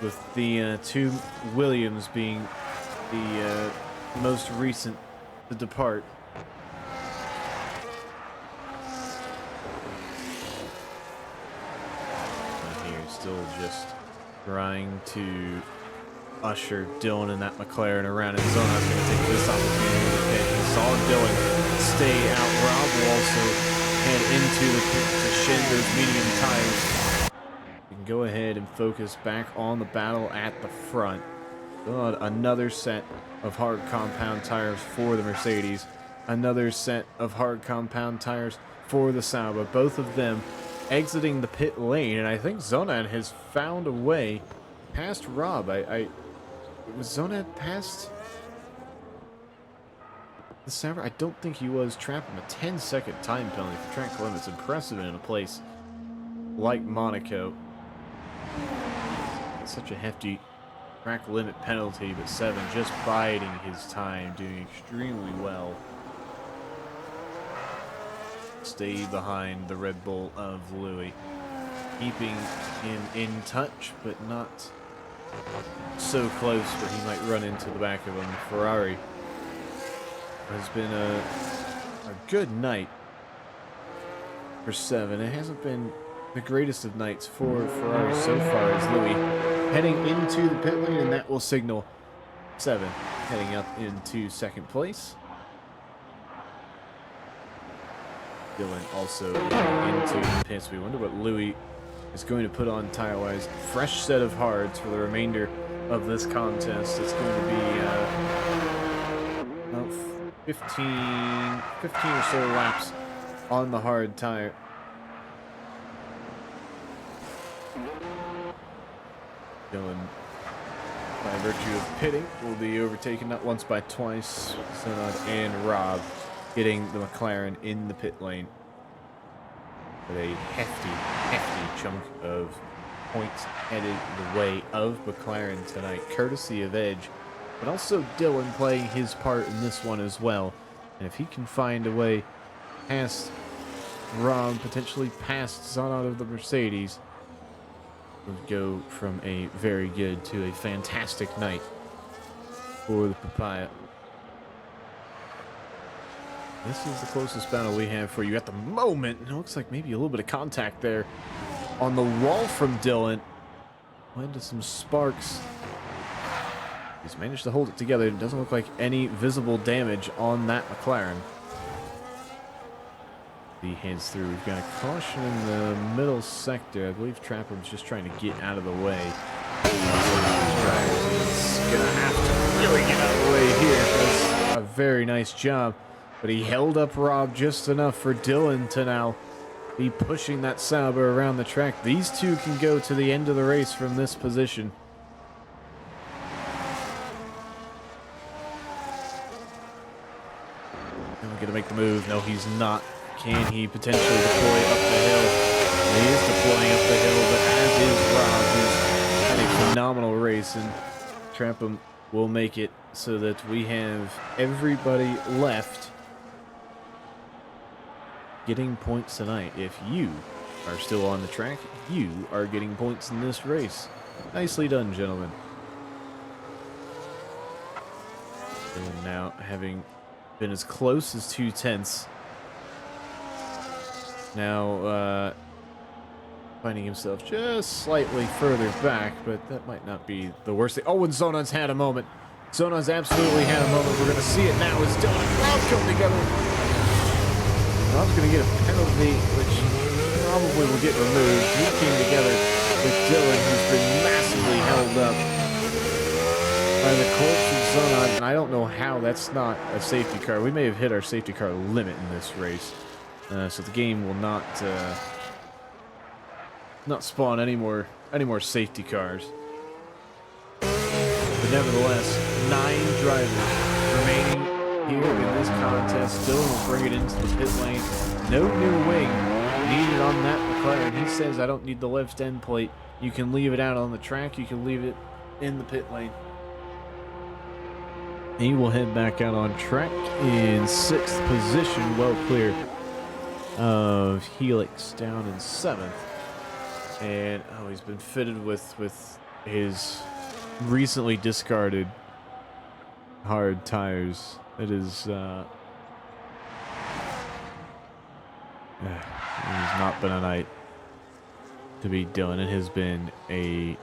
with the 2 Williams being the most recent to depart. And here, still just trying to usher Dylan and that McLaren around, and Zona's going to take this opportunity to pit. He saw Dylan stay out. Rob will also head into the pit to shed those medium tires. You can go ahead and focus back on the battle at the front. Another set of hard compound tires for the Mercedes. Another set of hard compound tires for the Sauber. Both of them exiting the pit lane, and I think Zonan has found a way past Rob. Was Zonan past the Sauber? I don't think he was. Trapping a 10-second time penalty for track limits. Impressive in a place like Monaco. It's such a hefty track limit penalty, but 7 just biding his time, doing extremely well. Stay behind the Red Bull of Louis, keeping him in touch, but not so close where he might run into the back of him. Ferrari has been a good night for 7. It hasn't been the greatest of nights for Ferrari so far, as Louis heading into the pit lane, and that will signal 7 heading up into second place. Dylan also into the pits. We wonder what Louis is going to put on tire-wise. Fresh set of hards for the remainder of this contest. It's going to be about 15 or so laps on the hard tire. Dylan, by virtue of pitting, will be overtaken not once but twice. Sonad and Rob getting the McLaren in the pit lane with a hefty chunk of points headed the way of McLaren tonight, courtesy of Edge, but also Dylan playing his part in this one as well. And if he can find a way past Rob, potentially past Zonad of the Mercedes, would go from a very good to a fantastic night for the Papaya. This is the closest battle we have for you at the moment. It looks like maybe a little bit of contact there on the wall from Dylan. Led to some sparks. He's managed to hold it together. It doesn't look like any visible damage on that McLaren. He heads through. We've got a caution in the middle sector. I believe Trappham's just trying to get out of the way. He's going to have to really get out of the way here. That's a very nice job. But he held up Rob just enough for Dylan to now be pushing that Sauber around the track. These two can go to the end of the race from this position. Going to make the move. No, he's not. Can he potentially deploy up the hill? He is deploying up the hill, but as is Rob, who's had a phenomenal race, and Trapham will make it so that we have everybody left getting points tonight. If you are still on the track, you are getting points in this race. Nicely done, gentlemen. And now, having been as close as 2/10, now finding himself just slightly further back, but that might not be the worst thing. Oh, and Zonan's had a moment. Zonan's absolutely had a moment. We're going to see it now as Dylan and Rob come together. Rob's going to get a penalty, which probably will get removed. He came together with Dylan, who's been massively held up by the corpse of Zonan, and I don't know how that's not a safety car. We may have hit our safety car limit in this race, so the game will not spawn any more safety cars. But nevertheless, 9 drivers remaining here in this contest. Dylan will bring it into the pit lane. No new wing needed on that McLaren. He says, I don't need the left end plate. You can leave it out on the track. You can leave it in the pit lane. He will head back out on track in 6th position, well clear of Helix down in 7th. And he's been fitted with his recently discarded hard tires. It is it has not been a night to be Dylan. It has been a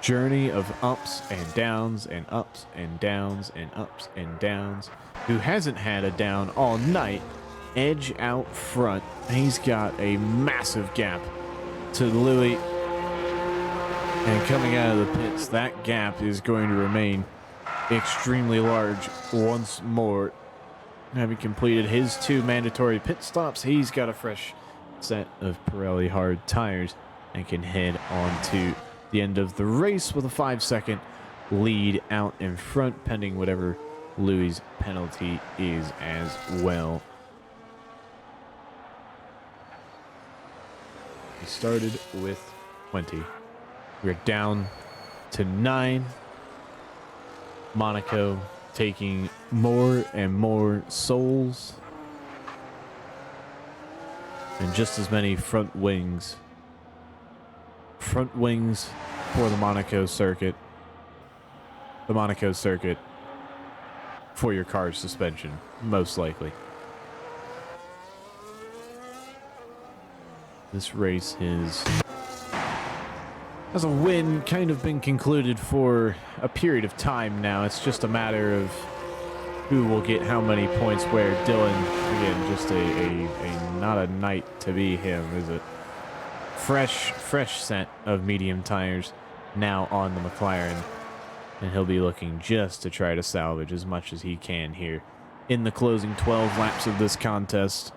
journey of ups and downs and ups and downs and ups and downs, who hasn't had a down all night, edge out front. He's got a massive gap to Louis. And coming out of the pits, that gap is going to remain extremely large once more. Having completed his 2 mandatory pit stops, he's got a fresh set of Pirelli hard tires and can head on to the end of the race with a 5-second lead out in front, pending whatever Louis' penalty is as well. He started with 20. We're down to 9. Monaco taking more and more Solz. And just as many front wings. Front wings for the Monaco circuit. The Monaco circuit for your car's suspension, most likely. This race has a win kind of been concluded for a period of time now. It's just a matter of who will get how many points where. Dylan, again, just a not a night to be him, is it? Fresh set of medium tires now on the McLaren, and he'll be looking just to try to salvage as much as he can here in the closing 12 laps of this contest.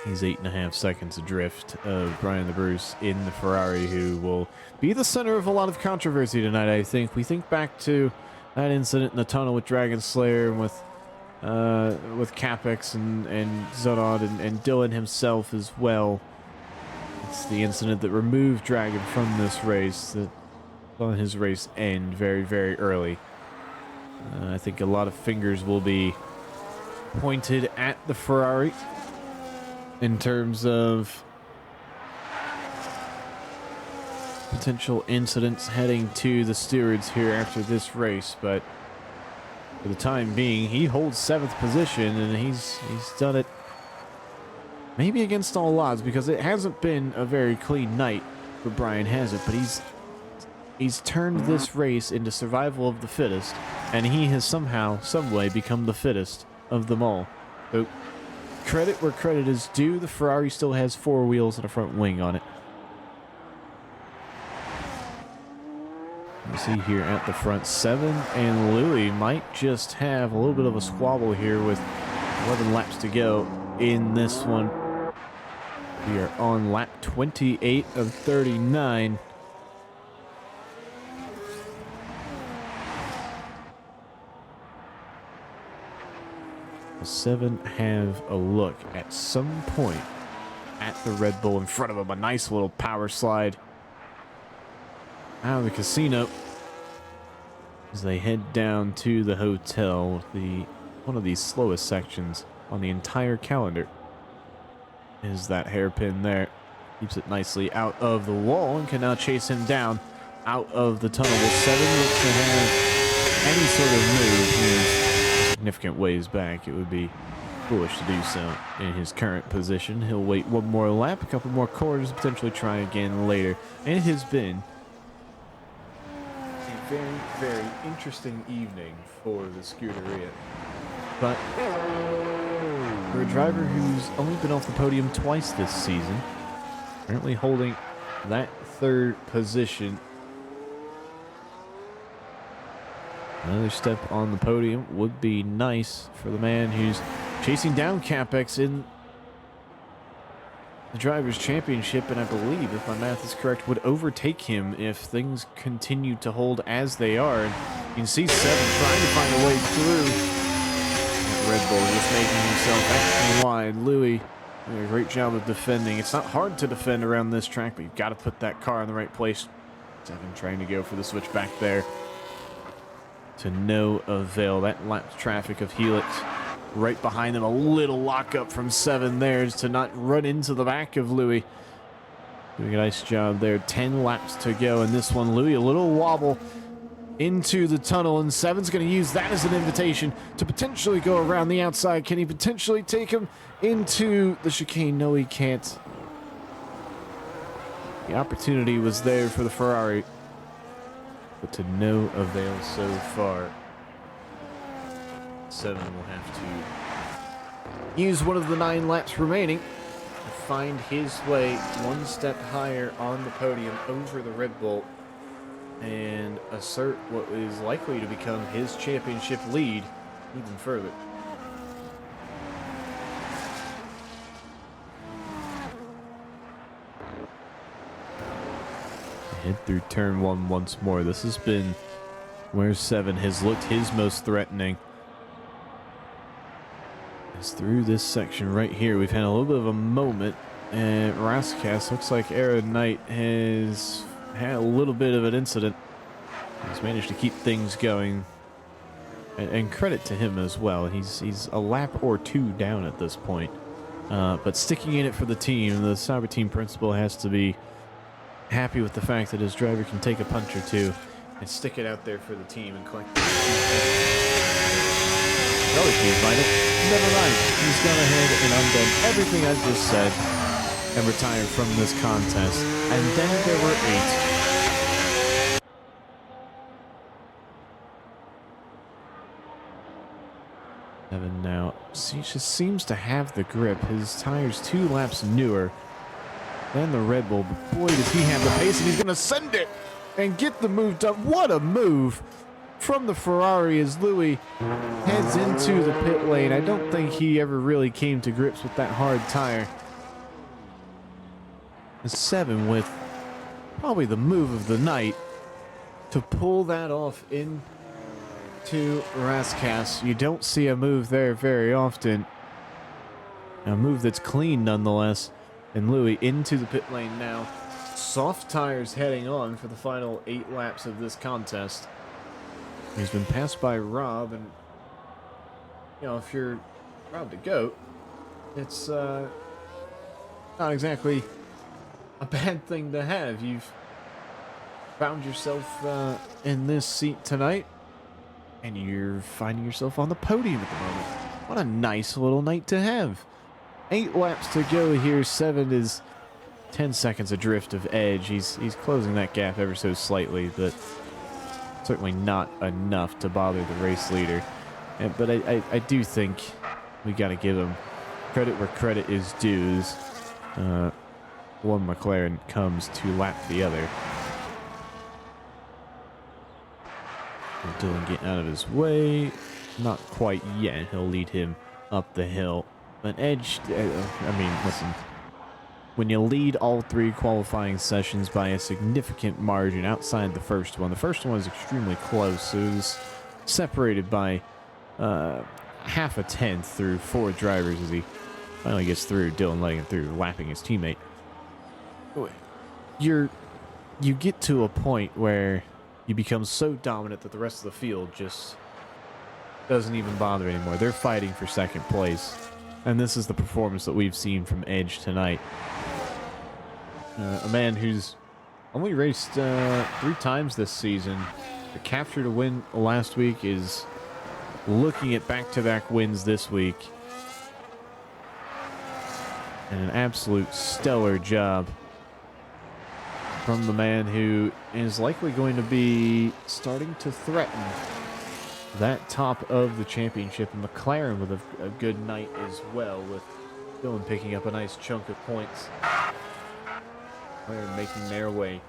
He's 8.5 seconds adrift of Brian the Bruce in the Ferrari, who will be the center of a lot of controversy tonight, I think. We think back to that incident in the tunnel with Dragon Slayer and with Capex and Zonod and Dylan himself as well. It's the incident that removed Dragon from this race, that saw his race end very, very early. I think a lot of fingers will be pointed at the Ferrari in terms of potential incidents heading to the stewards here after this race, but for the time being, he holds 7th position, and he's done it maybe against all odds, because it hasn't been a very clean night for Brian, has it? But he's turned this race into survival of the fittest, and he has somehow, some way, become the fittest of them all. So credit where credit is due. The Ferrari still has 4 wheels and a front wing on it. You see here at the front, 7 and Louis might just have a little bit of a squabble here with 11 laps to go in this one. We are on lap 28 of 39. The 7 have a look at some point at the Red Bull in front of them. A nice little power slide out of the casino as they head down to the hotel. One of the slowest sections on the entire calendar is that hairpin there. Keeps it nicely out of the wall and can now chase him down out of the tunnel. The 7 looks to have any sort of move. He's significant ways back. It would be foolish to do so in his current position. He'll wait one more lap, a couple more corners, potentially try again later. And it has been a very, very interesting evening for the Skirata. But for a driver who's only been off the podium twice this season, currently holding that 3rd position, another step on the podium would be nice for the man who's chasing down Capex in the Drivers' Championship, and I believe, if my math is correct, would overtake him if things continue to hold as they are. And you can see 7 trying to find a way through. Red Bull just making himself extra wide. Louis doing a great job of defending. It's not hard to defend around this track, but you've got to put that car in the right place. 7 trying to go for the switch back there to no avail. That lapped traffic of Helix right behind them. A little lockup from 7 there to not run into the back of Louis. Doing a nice job there. 10 laps to go in this one. Louis a little wobble into the tunnel, and 7's going to use that as an invitation to potentially go around the outside. Can he potentially take him into the chicane? No, he can't. The opportunity was there for the Ferrari, but to no avail so far. 7 will have to use one of the 9 laps remaining to find his way one step higher on the podium over the Red Bull and assert what is likely to become his championship lead even further. Head through turn 1 once more. This has been where 7 has looked his most threatening. As through this section right here, we've had a little bit of a moment, and Raskas looks like Aaron Knight has had a little bit of an incident. He's managed to keep things going, and credit to him as well. He's a lap or 2 down at this point, but sticking in it for the team. The Sauber team principal has to be happy with the fact that his driver can take a punch or 2 and stick it out there for the team and collect. Probably can't find it. Never mind. He's gone ahead and undone everything I just said and retired from this contest. And then there were 8. Evan now just seems to have the grip. His tire's 2 laps newer than the Red Bull. But boy, does he have the pace, and he's going to send it and get the move done. What a move from the Ferrari as Louis heads into the pit lane. I don't think he ever really came to grips with that hard tire. 7 with probably the move of the night to pull that off into Raskas. You don't see a move there very often. A move that's clean nonetheless. And Louis into the pit lane now. Soft tires heading on for the final 8 laps of this contest. He's been passed by Rob, and you know, if you're Rob the GOAT, it's not exactly a bad thing to have. You've found yourself in this seat tonight, and you're finding yourself on the podium at the moment. What a nice little night to have. 8 laps to go here. 7 is 10 seconds adrift of Edge. He's closing that gap ever so slightly, but certainly not enough to bother the race leader. But I do think we got to give him credit where credit is due. One McLaren comes to lap the other. And Dylan get out of his way. Not quite yet. He'll lead him up the hill. But Edge, I mean, listen. When you lead all 3 qualifying sessions by a significant margin outside the first one was extremely close. It was separated by half a tenth through 4 drivers as he finally gets through. Dylan letting him through, lapping his teammate. You get to a point where you become so dominant that the rest of the field just doesn't even bother anymore. They're fighting for second place. And this is the performance that we've seen from Edge tonight. A man who's only raced 3 times this season, but captured a win last week, is looking at back-to-back wins this week. And an absolute stellar job from the man who is likely going to be starting to threaten that top of the championship. And McLaren with a good night as well, with Dylan picking up a nice chunk of points. McLaren making their way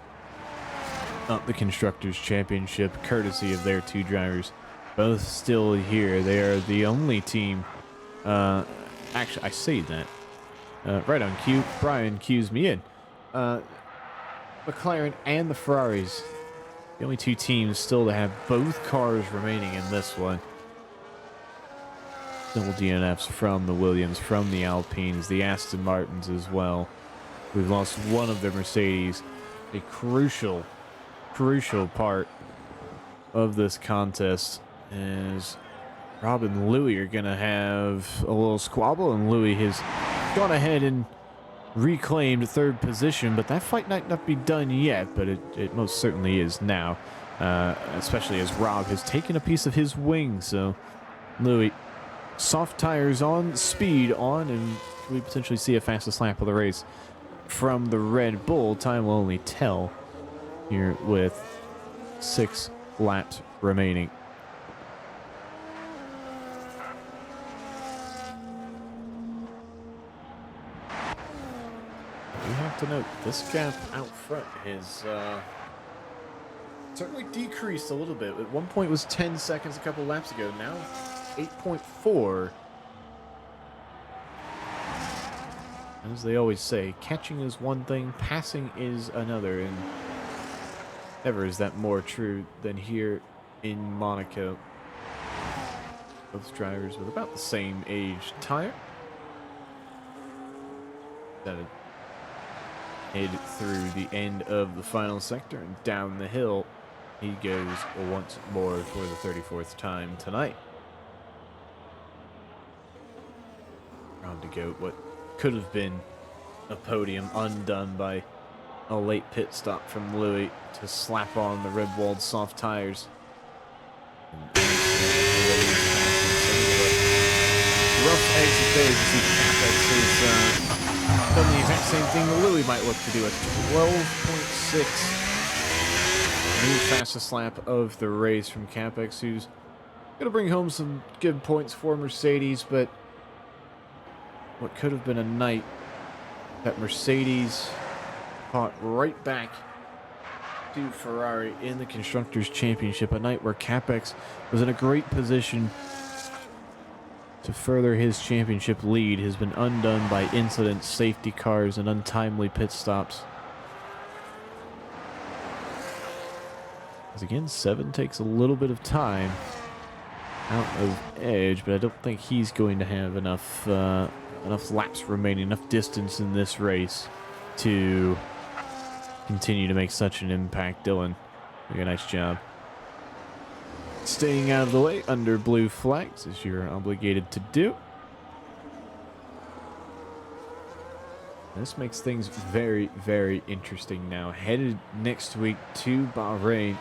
up the Constructors' Championship, courtesy of their 2 drivers. Both still here. They are the only team. Actually, I say that. Right on cue. Brian cues me in. McLaren and the Ferraris. The only 2 teams still to have both cars remaining in this one. Double DNFs from the Williams, from the Alpines, the Aston Martins as well. We've lost one of the Mercedes. A crucial part of this contest, as Rob and Louis are going to have a little squabble, and Louis has gone ahead and reclaimed 3rd position, but that fight might not be done yet, but it most certainly is now, especially as Rob has taken a piece of his wing. So Louis, soft tires on, speed on, and we potentially see a fastest lap of the race from the Red Bull. Time will only tell here with 6 laps remaining. You have to note this gap out front is certainly decreased a little bit. At one point it was 10 seconds a couple laps ago. Now 8.4. As they always say, catching is one thing, passing is another, and never is that more true than here in Monaco. Both drivers with about the same age tire. That head through the end of the final sector and down the hill he goes once more for the 34th time tonight. Round to go what could have been a podium, undone by a late pit stop from Louis to slap on the red-walled soft tires. Rough exit there. You see Capex has done the exact same thing that Louis might look to do at 12.6. New fastest lap of the race from Capex, who's going to bring home some good points for Mercedes, but what could have been a night that Mercedes fought right back to Ferrari in the Constructors' Championship, a night where Capex was in a great position to further his championship lead, has been undone by incidents, safety cars, and untimely pit stops. As again, 7 takes a little bit of time out of edge, but I don't think he's going to have enough laps remaining, enough distance in this race to continue to make such an impact. Dylan, you got a nice job staying out of the way under blue flags, as you're obligated to do. This makes things very, very interesting now. Headed next week to Bahrain,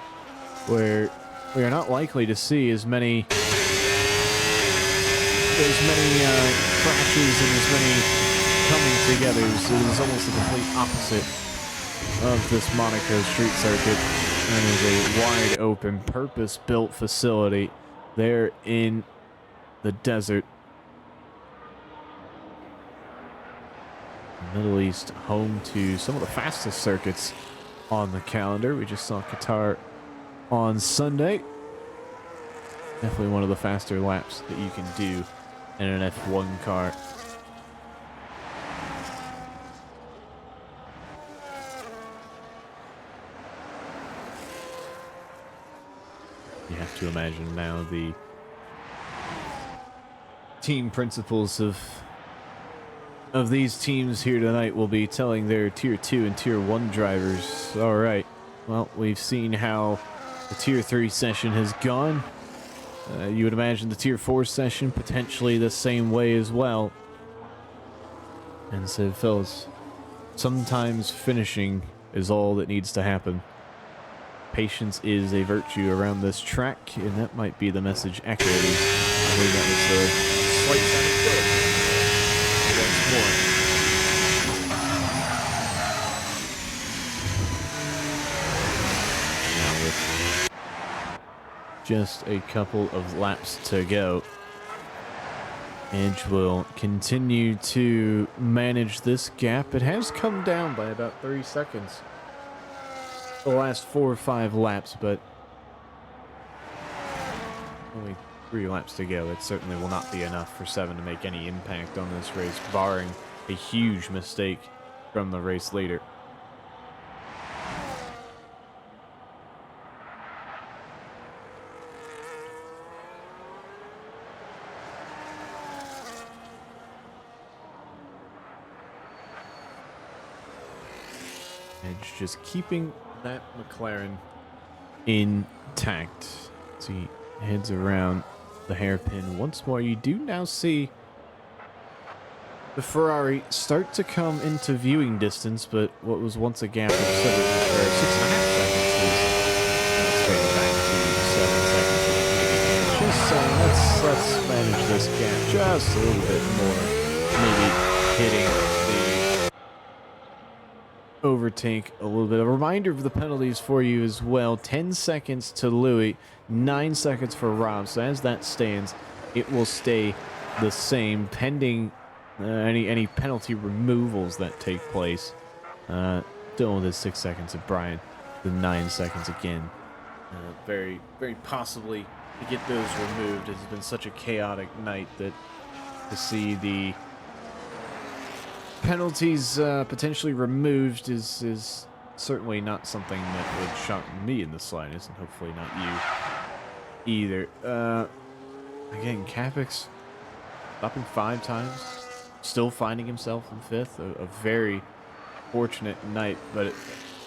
where we are not likely to see as many crashes and as many coming together. It is almost the complete opposite of this Monaco street circuit. And is a wide open, purpose-built facility there in the desert. Middle East, home to some of the fastest circuits on the calendar. We just saw Qatar on Sunday. Definitely one of the faster laps that you can do in an F1 car. You have to imagine now the team principals of these teams here tonight will be telling their Tier 2 and Tier 1 drivers, all right, well, we've seen how the Tier 3 session has gone. You would imagine the Tier 4 session potentially the same way as well. And said, fellas, sometimes finishing is all that needs to happen. Patience is a virtue around this track, and that might be the message echoed. I believe that was the slight sound of good. Once more. Now with just a couple of laps to go, Edge will continue to manage this gap. It has come down by about 30 seconds. The last 4 or 5 laps, but only 3 laps to go. It certainly will not be enough for 7 to make any impact on this race, barring a huge mistake from the race leader. Edge just keeping that McLaren intact. So he heads around the hairpin once more. You do now see the Ferrari start to come into viewing distance, but what was once a gap of 6.5 seconds is straight back to 7 seconds. Just saying, let's manage this gap just a little bit more. Maybe hitting overtake a little bit. A reminder of the penalties for you as well. 10 seconds to Louis, 9 seconds for Rob. So as that stands, it will stay the same pending any penalty removals that take place. Still the 6 seconds of Brian, the 9 seconds again. Very, very possibly to get those removed. It's been such a chaotic night that to see the penalties potentially removed is certainly not something that would shock me in the slightest, and hopefully not you either. Again, Capix stopping 5 times, still finding himself in 5th. A very fortunate night, but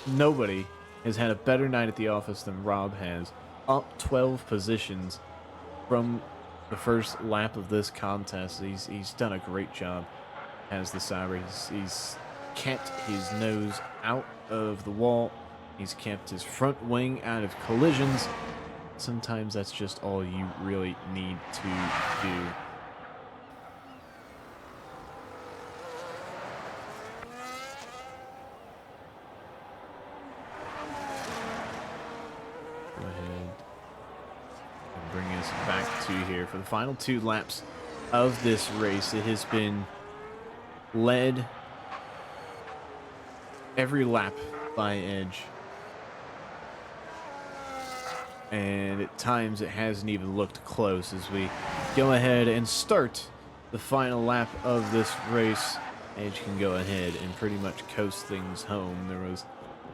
nobody has had a better night at the office than Rob has. Up 12 positions from the first lap of this contest. He's done a great job as the Sauber. He's kept his nose out of the wall. He's kept his front wing out of collisions. Sometimes that's just all you really need to do. Go ahead and bring us back to here for the final 2 laps of this race. It has been led every lap by Edge, and at times it hasn't even looked close. As we go ahead and start the final lap of this race, Edge can go ahead and pretty much coast things home. There was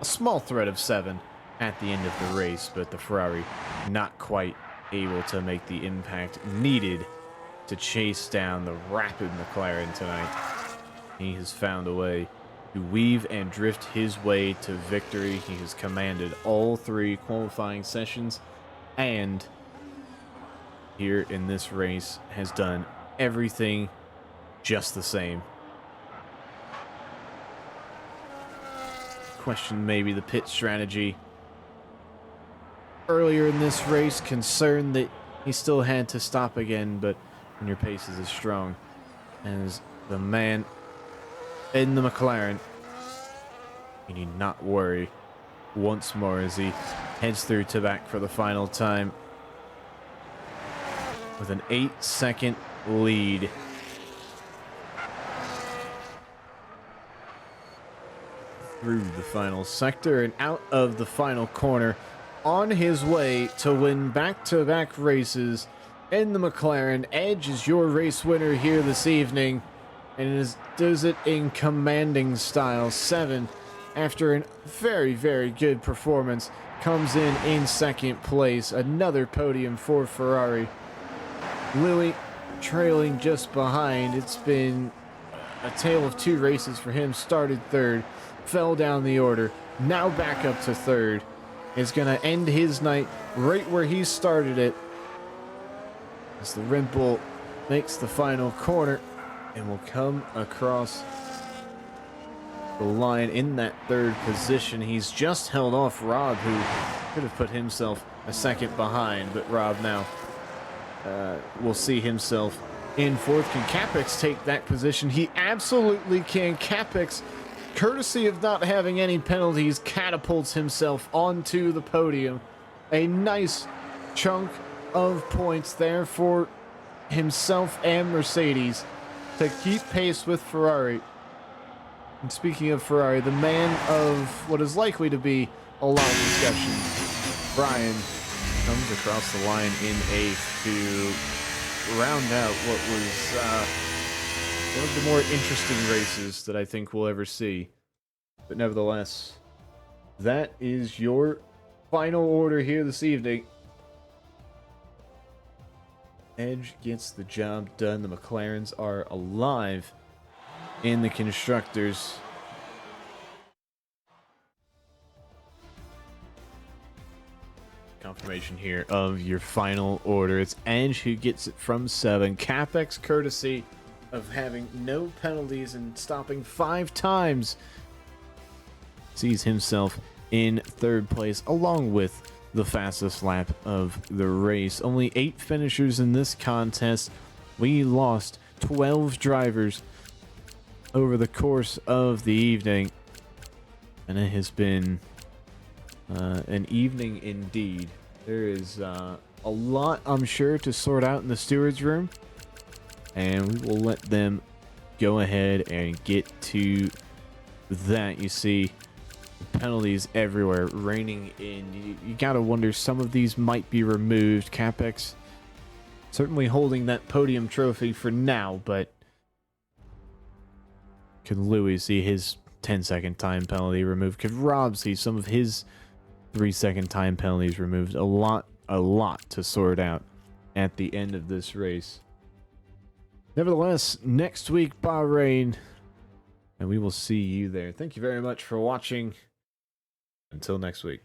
a small threat of 7 at the end of the race, but the Ferrari not quite able to make the impact needed to chase down the rapid McLaren tonight. He has found a way to weave and drift his way to victory. He has commanded all 3 qualifying sessions, and here in this race has done everything just the same. Question maybe the pit strategy earlier in this race, concerned that he still had to stop again, but when your pace is as strong as the man in the McLaren, you need not worry once more as he heads through to back for the final time with an 8-second lead. Through the final sector and out of the final corner, on his way to win back-to-back races in the McLaren. Edge is your race winner here this evening, and does it in commanding style. 7, after a very, very good performance, comes in second place. Another podium for Ferrari. Louis trailing just behind. It's been a tale of 2 races for him. Started 3rd, fell down the order, now back up to 3rd. Is going to end his night right where he started it, as the Red Bull makes the final corner and will come across the line in that 3rd position. He's just held off Rob, who could have put himself a second behind, but Rob now will see himself in 4th. Can Capix take that position? He absolutely can. Capix, courtesy of not having any penalties, catapults himself onto the podium. A nice chunk of points there for himself and Mercedes to keep pace with Ferrari. And speaking of Ferrari, the man of what is likely to be a lot of discussion, Brian, comes across the line in 8th to round out what was one of the more interesting races that I think we'll ever see. But nevertheless, that is your final order here this evening. Edge gets the job done. The McLarens are alive in the Constructors. Confirmation here of your final order. It's Edge who gets it from 7. Capix, courtesy of having no penalties and stopping 5 times, sees himself in 3rd place, along with the fastest lap of the race. Only 8 finishers in this contest. We lost 12 drivers over the course of the evening. And it has been an evening indeed. There is a lot, I'm sure, to sort out in the steward's room. And we will let them go ahead and get to that. You see penalties everywhere raining in. You gotta wonder, some of these might be removed. Capex certainly holding that podium trophy for now, but could Louis see his 10-second time penalty removed? Could Rob see some of his 3-second time penalties removed? A lot to sort out at the end of this race. Nevertheless, next week, Bahrain, and we will see you there. Thank you very much for watching. Until next week.